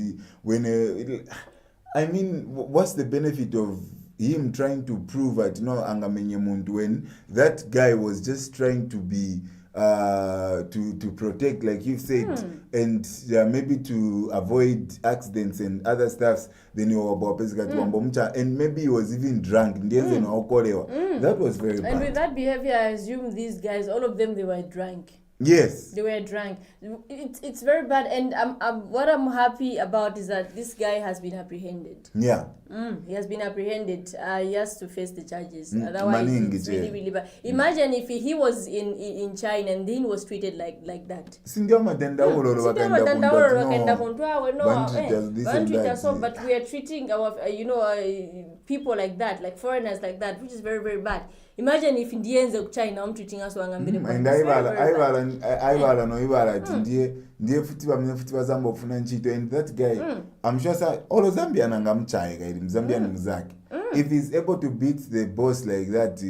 I mean, what's the benefit of him trying to prove that angamenye muntu when that guy was just trying to be to protect, like you said, and maybe to avoid accidents and other stuffs. Then you were and maybe he was even drunk. That was very bad. And with that behavior, I assume these guys, all of them, they were drunk. Yes. They were drunk. It's very bad, and what I'm happy about is that this guy has been apprehended. Yeah. He has been apprehended. He has to face the charges. Mm, Otherwise, Maningi, it's yeah. really, really bad. Imagine if he was in China and then he was treated like that. Sindio matendauro Wakaenda kuntwa, so, but we are treating our people like that, like foreigners like that, which is very, very bad. Imagine if Indians China I'm treating us wangambire. And Ivala no Ivala ndiye futi bazamba ofuna nchito, and that guy I'm sure all Zambia nangamchaiga ili Mzambia ni mzaki. If he's able to beat the boss like that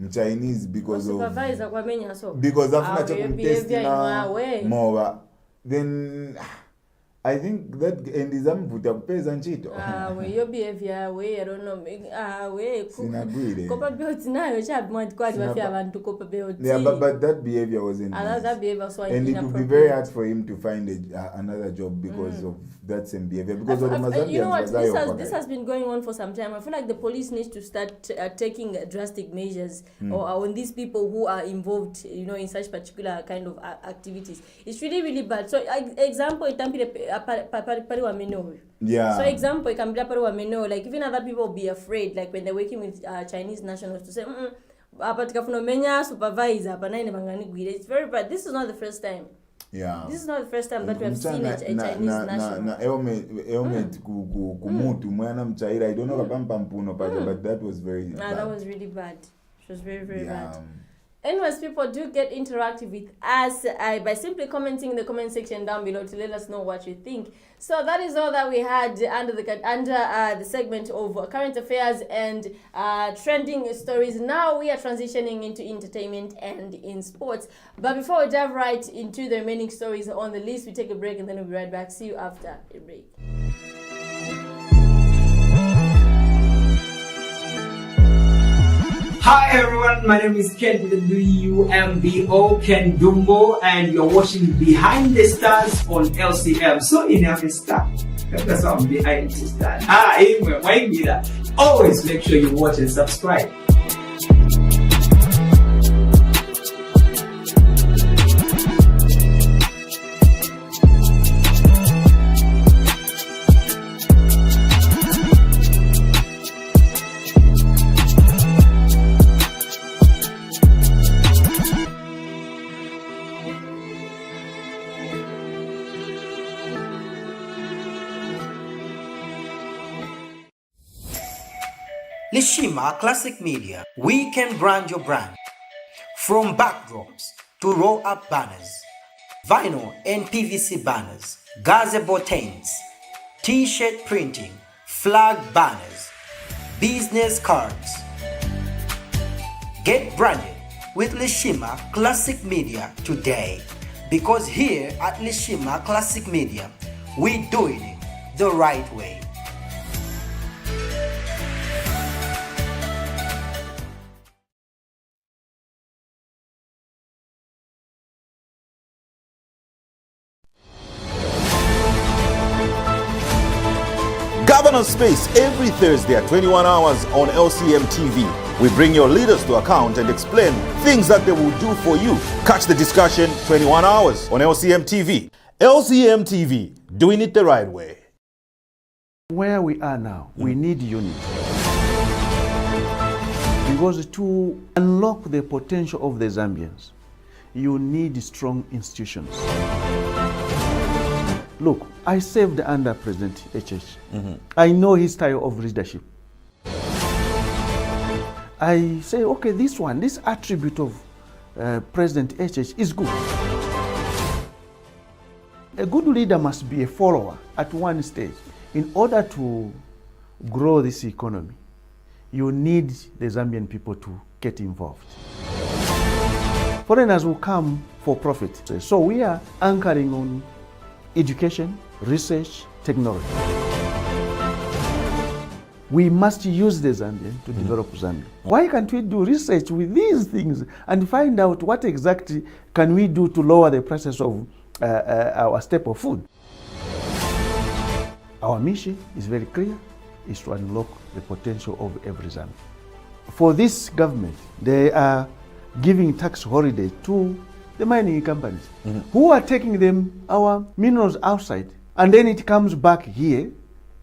Chinese because supervisor kwa menya so afuna cha kumtest na more, then I think that endizamvuta kupeza nchito. Your behavior I don't know. Sinagwire. Kopa beoti nayo chabimwa kwati bafya abantu kopa beoti. Yeah, but that behavior wasn't nice. That behavior was and it would be very hard for him to find another job because of that same behavior. Because of the you know what, this has been going on for some time. I feel like the police needs to start taking drastic measures on these people who are involved, in such particular kind of activities. It's really, really bad. So, example, yeah. So example, like even other people be afraid, like when they're working with Chinese nationals, to say, supervisor, it's very bad. This is not the first time. Yeah. This is not the first time that we have seen a Chinese national. Kumutu mwana mchaira. I don't know but that was very bad. That was really bad. It was very, very bad. Anyways, people, do get interactive with us by simply commenting in the comment section down below to let us know what you think. So that is all that we had under the segment of current affairs and trending stories. Now we are transitioning into entertainment and in sports. But before we dive right into the remaining stories on the list, we take a break and then we'll be right back. See you after a break. Hi everyone, my name is Ken with the WMBO, Ken Dumbo, and you're watching Behind the Stars on LCM. So in every star, that's why I'm behind the stars. Anyway, why me that? Always make sure you watch and subscribe. Lishima Classic Media, we can brand your brand. From backdrops to roll-up banners, vinyl and PVC banners, gazebo tents, t-shirt printing, flag banners, business cards. Get branded with Lishima Classic Media today, because here at Lishima Classic Media, we're doing it the right way. Governance Space every Thursday at 21 hours on LCM TV. We bring your leaders to account and explain things that they will do for you. Catch the discussion 21 hours on LCM TV. LCM TV, doing it the right way. Where we are now, we need unity. Because to unlock the potential of the Zambians, you need strong institutions. Look, I served under President HH. I know his style of leadership. I say, okay, this attribute of President HH is good. A good leader must be a follower at one stage. In order to grow this economy, you need the Zambian people to get involved. Foreigners will come for profit. So we are anchoring on education, research, technology. We must use the Zambian to develop Zambia. Why can't we do research with these things and find out what exactly can we do to lower the prices of our staple food? Our mission is very clear, is to unlock the potential of every Zambian. For this government, they are giving tax holiday to the mining companies, who are taking them our minerals outside, and then it comes back here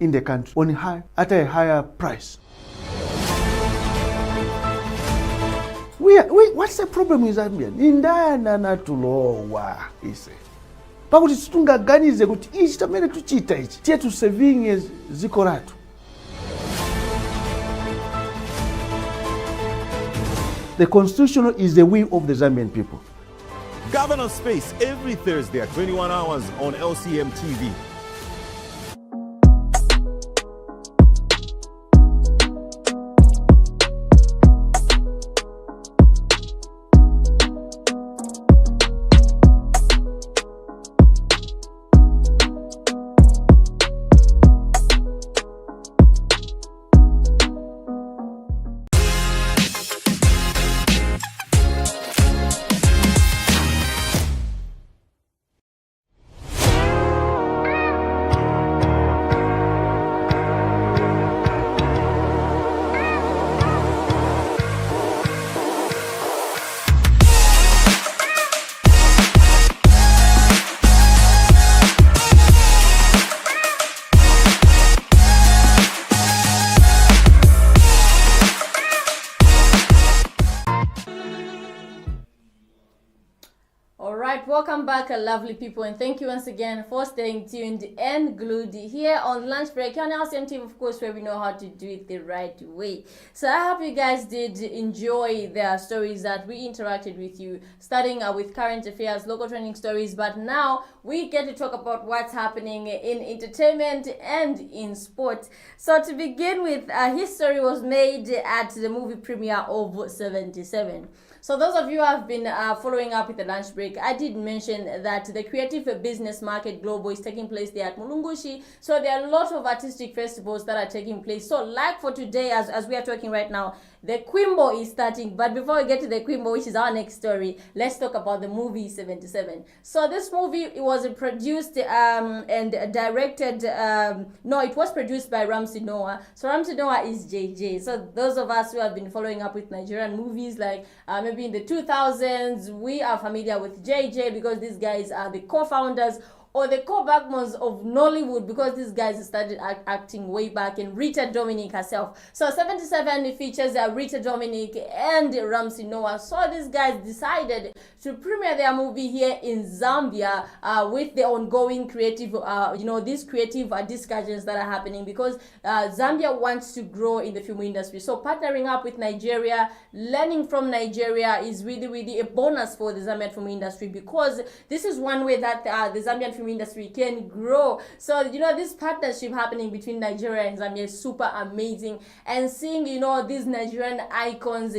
in the country on at a higher price. What's the problem with Zambia? Indana natulowa ise. Pakuti situngaganize kuti ichi tamene tuchita ichi tiye tu saving ziko latu. The constitution is the will of the Zambian people. Governor Space every Thursday at 21 hours on LCM TV. Welcome back, lovely people, and thank you once again for staying tuned and glued here on Lunch Break on LCM TV, of course, where we know how to do it the right way. So I hope you guys did enjoy the stories that we interacted with you, starting with current affairs, local trending stories, but now we get to talk about what's happening in entertainment and in sport. So to begin with, history was made at the movie premiere of 77. So those of you who have been following up with the Lunch Break, I did mention that the Creative Business Market Global is taking place there at Mulungushi. So there are a lot of artistic festivals that are taking place. So like for today, as we are talking right now, the Quimbo is starting. But before we get to the Quimbo, which is our next story, let's talk about the movie 77. So this movie, it was produced and directed, it was produced by Ramsey Noah. So Ramsey Noah is JJ. So those of us who have been following up with Nigerian movies, like maybe in the 2000s, we are familiar with JJ because these guys are the co-founders or the co-backbones of Nollywood, because these guys started acting way back, and Rita Dominic herself. So 77 features Rita Dominic and Ramsey Noah. So these guys decided to premiere their movie here in Zambia with the ongoing creative, these creative discussions that are happening, because Zambia wants to grow in the film industry. So partnering up with Nigeria, learning from Nigeria is really, really a bonus for the Zambian film industry, because this is one way that the Zambian film industry can grow. So this partnership happening between Nigeria and Zambia is super amazing, and seeing these Nigerian icons,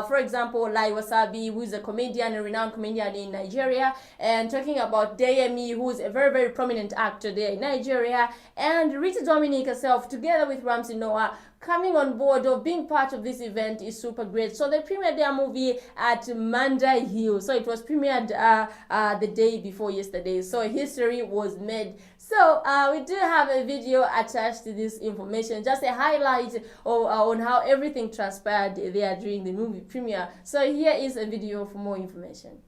for example, Lai Wasabi, who is a comedian, a renowned comedian in Nigeria, and talking about Deyemi, who is a very, very prominent actor there in Nigeria, and Rita Dominic herself, together with Ramsey Noah, coming on board or being part of this event is super great. So they premiered their movie at Manda Hill. So it was premiered the day before yesterday. So history was made. So we do have a video attached to this information, just a highlight on how everything transpired there during the movie premiere. So here is a video for more information.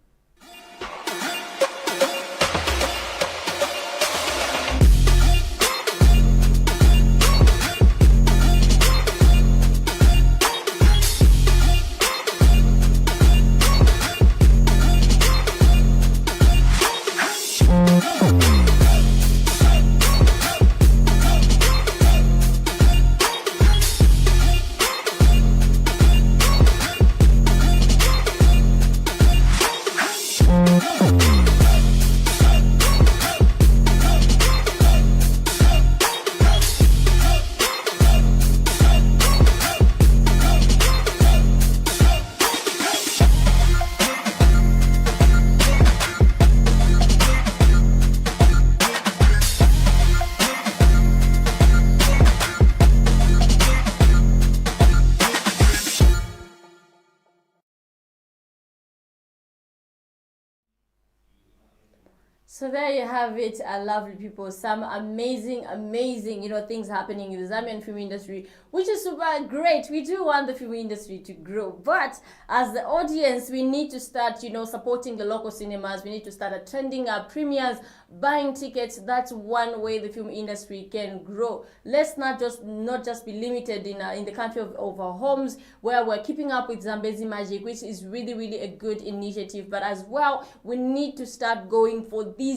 So there you have it, lovely people. Some amazing, things happening in the Zambian film industry, which is super great. We do want the film industry to grow, but as the audience, we need to start, supporting the local cinemas. We need to start attending our premieres, buying tickets. That's one way the film industry can grow. Let's not just be limited in the country of our homes, where we're keeping up with Zambezi Magic, which is really a good initiative. But as well, we need to start going for these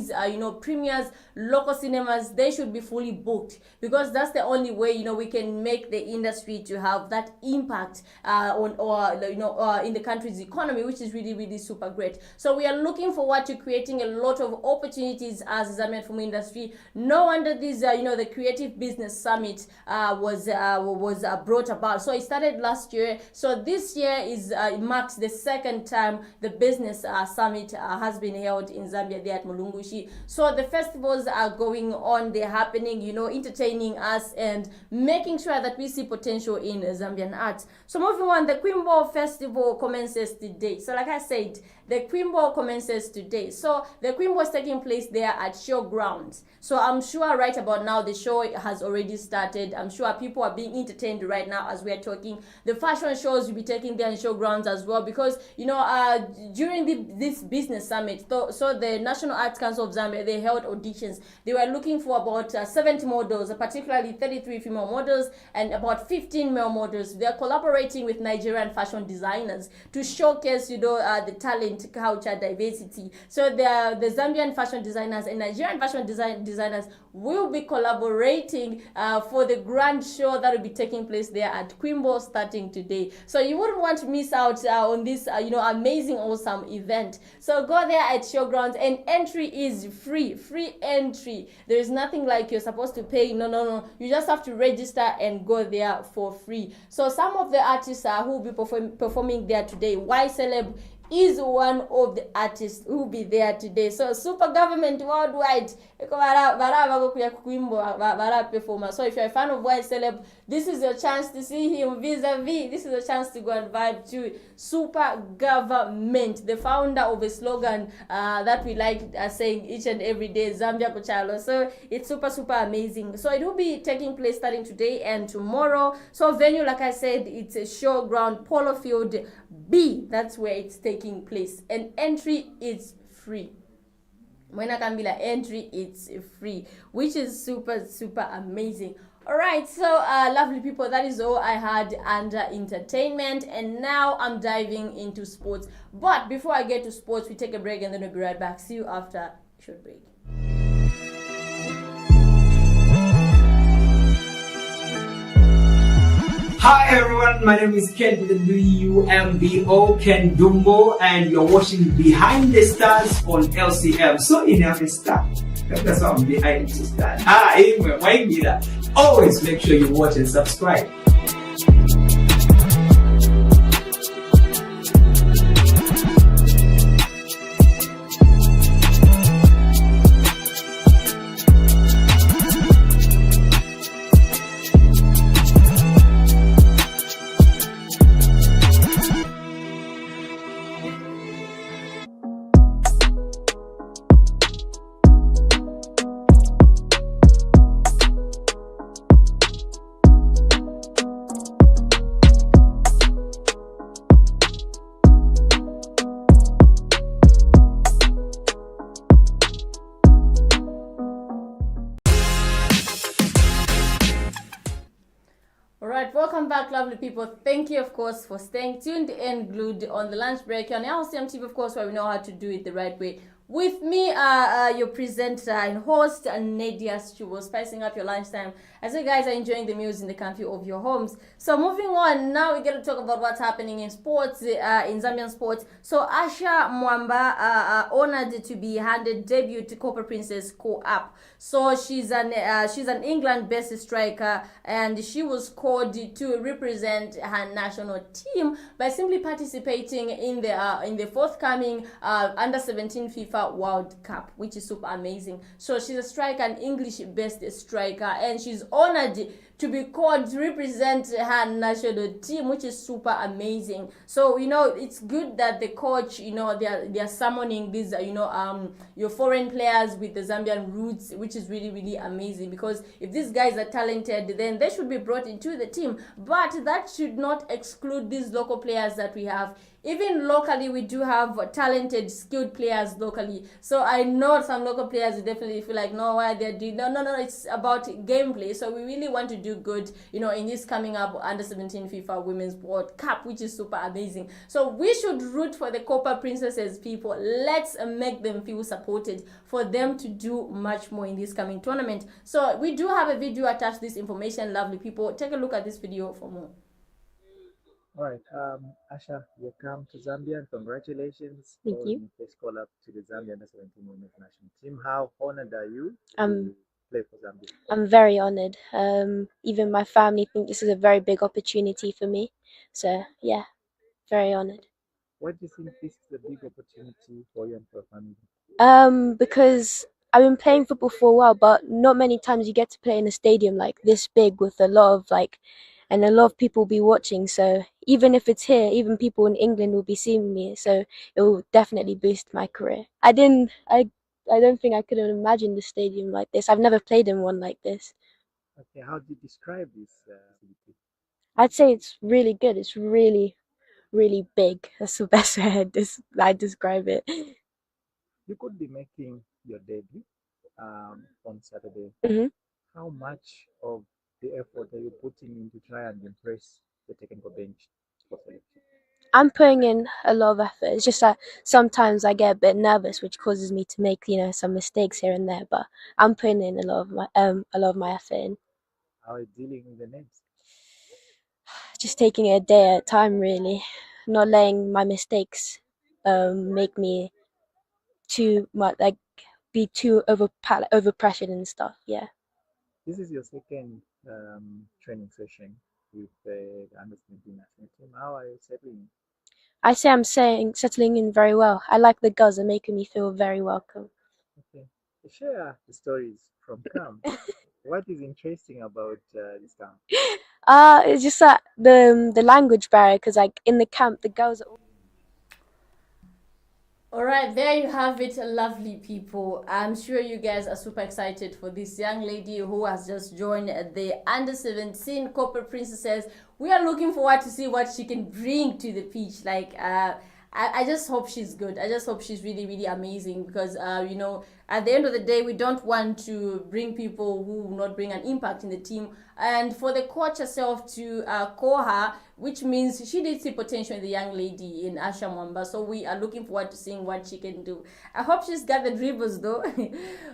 premieres. Local cinemas, they should be fully booked, because that's the only way we can make the industry to have that impact in the country's economy, which is really super great. So we are looking forward to creating a lot of opportunities as the Zambian film industry. No wonder this the Creative Business Summit was brought about. So it started last year, so this year marks the second time the Business Summit has been held in Zambia, there at Mulungushi. So the festivals are going on, they're happening, entertaining us and making sure that we see potential in Zambian arts. So moving on, the Quimbo Festival commences today. So like I said, the Quimbo commences today. So the Quimbo is taking place there at Showgrounds. So I'm sure right about now the show has already started. I'm sure people are being entertained right now as we are talking. The fashion shows will be taking there in Showgrounds as well, because during this business summit, so the National Arts Council of Zambia, they held auditions. They were looking for about 70 models, particularly 33 female models and about 15 male models. They're collaborating with Nigerian fashion designers to showcase the talent, culture, diversity. So the Zambian fashion designers and Nigerian fashion designers will be collaborating for the grand show that will be taking place there at Quimbo starting today. So you wouldn't want to miss out on this amazing, awesome event. So go there at Showgrounds, and entry is free entry. There is nothing like you're supposed to pay. No, you just have to register and go there for free. So some of the artists who will be performing there today, Y Celeb is one of the artists who will be there today. So Super Government Worldwide, so if you're a fan of Y Celeb, this is your chance to see him vis-a-vis. This is a chance to go and vibe to Super Government, the founder of a slogan that we like saying each and every day, Zambia Kuchalo. So it's super amazing. So it will be taking place starting today and tomorrow. So venue, like I said, it's a Showground, Polo Field B. That's where it's taking place, and entry is free. When I can be like entry, it's free, which is super amazing. All right, so lovely people, that is all I had under entertainment, and now I'm diving into sports. But before I get to sports, we take a break and then we'll be right back. See you after a short break. Hi everyone, my name is Ken with the UMBO, Ken Dumbo, and you're watching Behind the Stars on LCM. So in every star, that's why I'm behind the stars. Anyway, why me that? Always make sure you watch and subscribe. Welcome back, lovely people. Thank you, of course, for staying tuned and glued on the lunch break on LCM TV, of course, where we know how to do it the right way. With me, your presenter and host, Nadia Chubo, spicing up your lunchtime as you guys are enjoying the meals in the comfort of your homes. So moving on, now we're going to talk about what's happening in sports, in Zambian sports. So Asha Mwamba honored to be handed debut to Copper Princess Co-op. So she's an England-based striker, and she was called to represent her national team by simply participating in the forthcoming under-17 FIFA World Cup, which is super amazing. So she's a striker, an English-based striker, and she's honored to be called to represent her national team, which is super amazing. So it's good that the coach, they're summoning these your foreign players with the Zambian roots, which is really, really amazing, because if these guys are talented, then they should be brought into the team. But that should not exclude these local players that we have. Even locally, we do have talented, skilled players locally. So I know some local players will definitely feel like, no, why they're doing, no, it's about gameplay. So we really want to do good, in this coming up Under-17 FIFA Women's World Cup, which is super amazing. So we should root for the Copa Princesses, people. Let's make them feel supported for them to do much more in this coming tournament. So we do have a video attached to this information, lovely people. Take a look at this video for more. All right, Asha, you come to Zambia, and congratulations. Thank you. On the first call up to the Zambia Under-17 Women's National Team. How honored are you Um, to play for Zambia? I'm very honored. Even my family think this is a very big opportunity for me. So yeah, very honored. Why do you think this is a big opportunity for you and for your family? Because I've been playing football for a while, but not many times you get to play in a stadium like this big with a lot of and a lot of people will be watching. So even if it's here, even people in England will be seeing me. So it will definitely boost my career. I don't think I could have imagined the stadium like this. I've never played in one like this. Okay, how do you describe this facility? I'd say it's really good. It's really, really big. That's the best way I describe it. You could be making your debut on Saturday. Mhm. How much of the effort are you putting in to try and impress the technical bench for selection? I'm putting in a lot of effort. It's just that sometimes I get a bit nervous, which causes me to make some mistakes here and there. But I'm putting in a lot of my effort in. How are you dealing with the names? Just taking it a day at a time, really. Not letting my mistakes make me too much, be too over pressured and stuff. Yeah. This is your second training session with the Under-17 national team. How are you settling? I say I'm settling in very well. I like the girls; they're making me feel very welcome. Okay. Share the stories from camp. What is interesting about this camp? It's just that the language barrier, because in the camp the girls are All right, there you have it, lovely people. I'm sure you guys are super excited for this young lady who has just joined the Under-17 Copa Princesses. We are looking forward to see what she can bring to the pitch. I just hope she's good. I just hope she's really, really amazing, because, at the end of the day, we don't want to bring people who will not bring an impact in the team. And for the coach herself to call her, which means she did see potential in the young lady in Asha Mwamba. So we are looking forward to seeing what she can do. I hope she's got the dribbles though.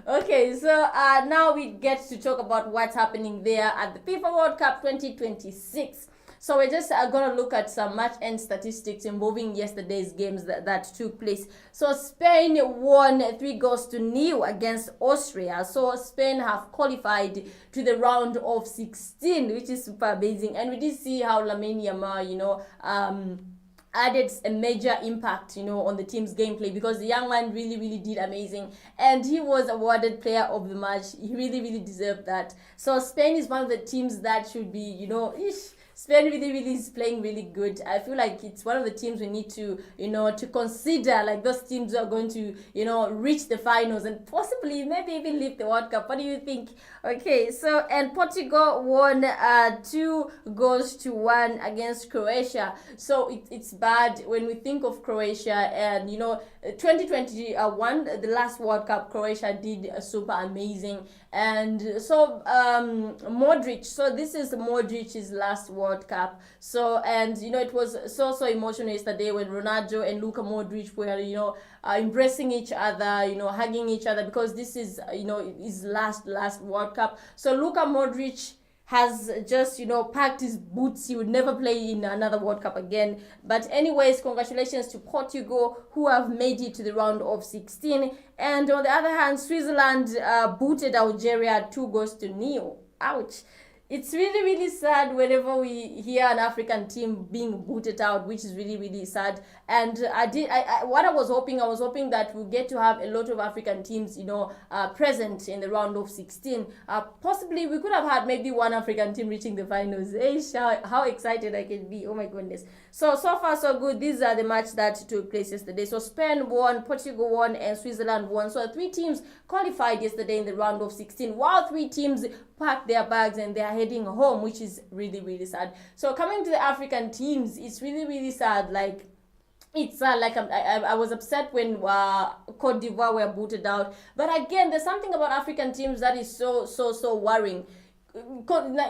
Okay, so now we get to talk about what's happening there at the FIFA World Cup 2026. So we're just going to look at some match-end statistics involving yesterday's games that took place. So Spain won 3-0 against Austria. So Spain have qualified to the round of 16, which is super amazing. And we did see how Lamine Yamal, added a major impact, on the team's gameplay, because the young man really, really did amazing. And he was awarded player of the match. He really, really deserved that. So Spain is one of the teams that should be, Spain really, really is playing really good. I feel like it's one of the teams we need to, to consider, like those teams are going to, reach the finals and possibly maybe even lift the World Cup. What do you think? Okay, so, and Portugal won 2-1 against Croatia. So it's bad when we think of Croatia, and 2021, the last World Cup, Croatia did super amazing. And so Modric, so this is Modric's last World Cup. So, and it was so emotional yesterday when Ronaldo and Luka Modric were embracing each other, hugging each other, because this is his last World Cup. So Luka Modric has just, packed his boots. He would never play in another World Cup again. But anyways, congratulations to Portugal, who have made it to the round of 16. And on the other hand, Switzerland booted Algeria 2-0. Ouch. It's really, really sad whenever we hear an African team being booted out, which is really, really sad. And what I was hoping that we'll get to have a lot of African teams, present in the round of 16. Possibly we could have had maybe one African team reaching the finals. How excited I can be! Oh my goodness. So far so good. These are the matches that took place yesterday. So Spain won, Portugal won, and Switzerland won. So 3 teams qualified yesterday in the round of 16, while 3 teams packed their bags and they are heading home, which is really, really sad. So coming to the African teams, it's really, really sad. Like, it's I was upset when Cote d'Ivoire were booted out. But again, there's something about African teams that is so worrying.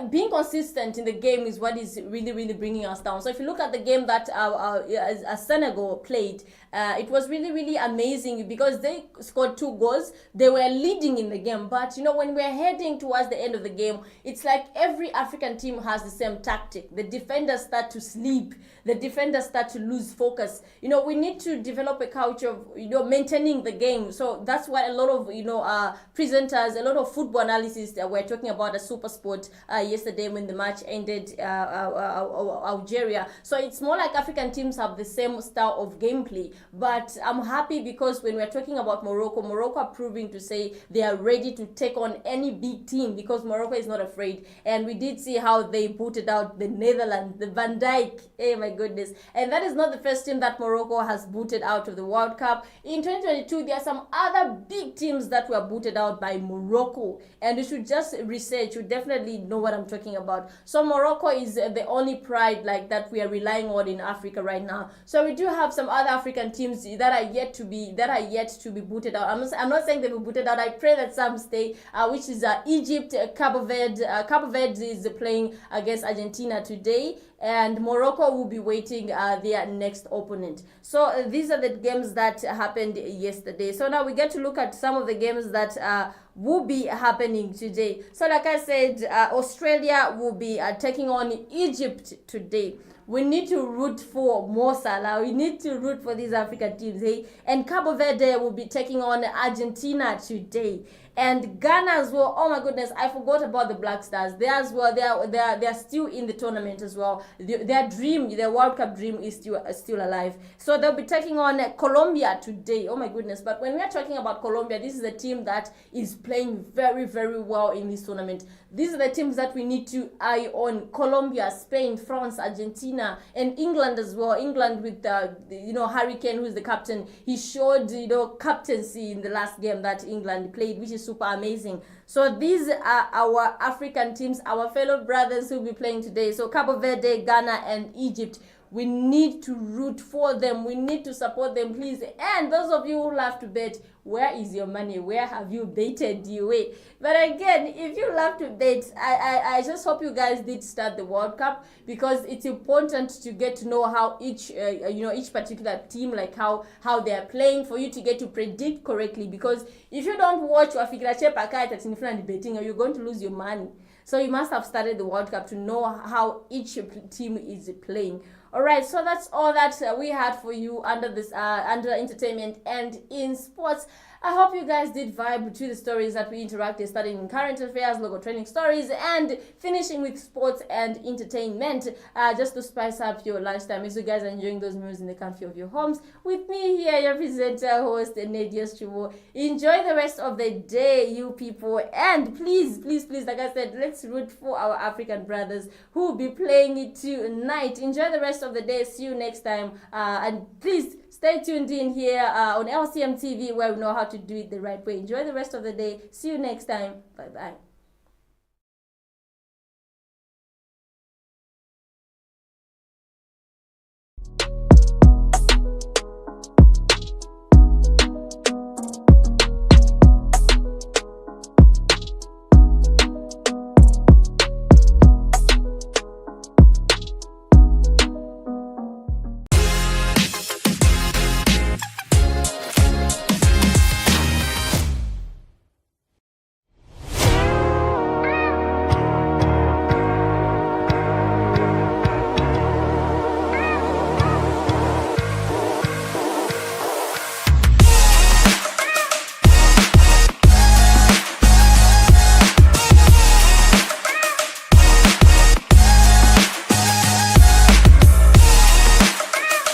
Being consistent in the game is what is really, really bringing us down. So if you look at the game that Senegal played, it was really, really amazing because they scored 2 goals. They were leading in the game, but when we're heading towards the end of the game, it's like every African team has the same tactic. The defenders start to sleep. The defenders start to lose focus. We need to develop a culture of maintaining the game. So that's what a lot of presenters, a lot of football analysts were talking about a super sport yesterday when the match ended Algeria. So it's more like African teams have the same style of gameplay. But I'm happy because when we're talking about Morocco are proving to say they are ready to take on any big team because Morocco is not afraid. And we did see how they booted out the Netherlands, the Van Dijk. Oh my goodness. And that is not the first team that Morocco has booted out of the World Cup. In 2022, there are some other big teams that were booted out by Morocco. And you should just research. You definitely know what I'm talking about. So Morocco is the only pride like that we are relying on in Africa right now. So we do have some other African teams that are yet to be booted out. I'm not saying they will be booted out. I pray that some stay, which is Egypt, Cabo Verde. Cabo Verde is playing against Argentina today, and Morocco will be waiting their next opponent. So these are the games that happened yesterday. So now we get to look at some of the games that will be happening today. So like I said, Australia will be taking on Egypt today. We need to root for Mo Salah. We need to root for these African teams, hey? And Cabo Verde will be taking on Argentina today. And Ghana as well. Oh my goodness, I forgot about the Black Stars. They as well. They are still in the tournament as well. Their World Cup dream is still alive. So they'll be taking on Colombia today. Oh my goodness! But when we are talking about Colombia, this is a team that is playing very, very well in this tournament. These are the teams that we need to eye on: Colombia, Spain, France, Argentina, and England as well. England with Harry Kane, who is the captain. He showed captaincy in the last game that England played, which is super amazing. So these are our African teams, our fellow brothers who will be playing today. So Cabo Verde, Ghana, and Egypt. We need to root for them. We need to support them, please. And those of you who love to bet, where is your money? Where have you baited your way? But again, if you love to bet, I just hope you guys did start the World Cup, because it's important to get to know how each particular team, like how they are playing, for you to get to predict correctly. Because if you don't watch betting, you're going to lose your money. So you must have started the World Cup to know how each team is playing. All right, so that's all that we had for you under this under entertainment and in sports. I hope you guys did vibe to the stories that we interacted, starting in current affairs, local trending stories, and finishing with sports and entertainment, just to spice up your lunchtime as you guys are enjoying those meals in the comfort of your homes. With me here, your presenter, host, Nadia Strubo. Enjoy the rest of the day, you people, and please, like I said, let's root for our African brothers who will be playing it tonight. Enjoy the rest of the day. See you next time, and please stay tuned in here on LCM TV, where we know how to do it the right way. Enjoy the rest of the day. See you next time. Bye-bye.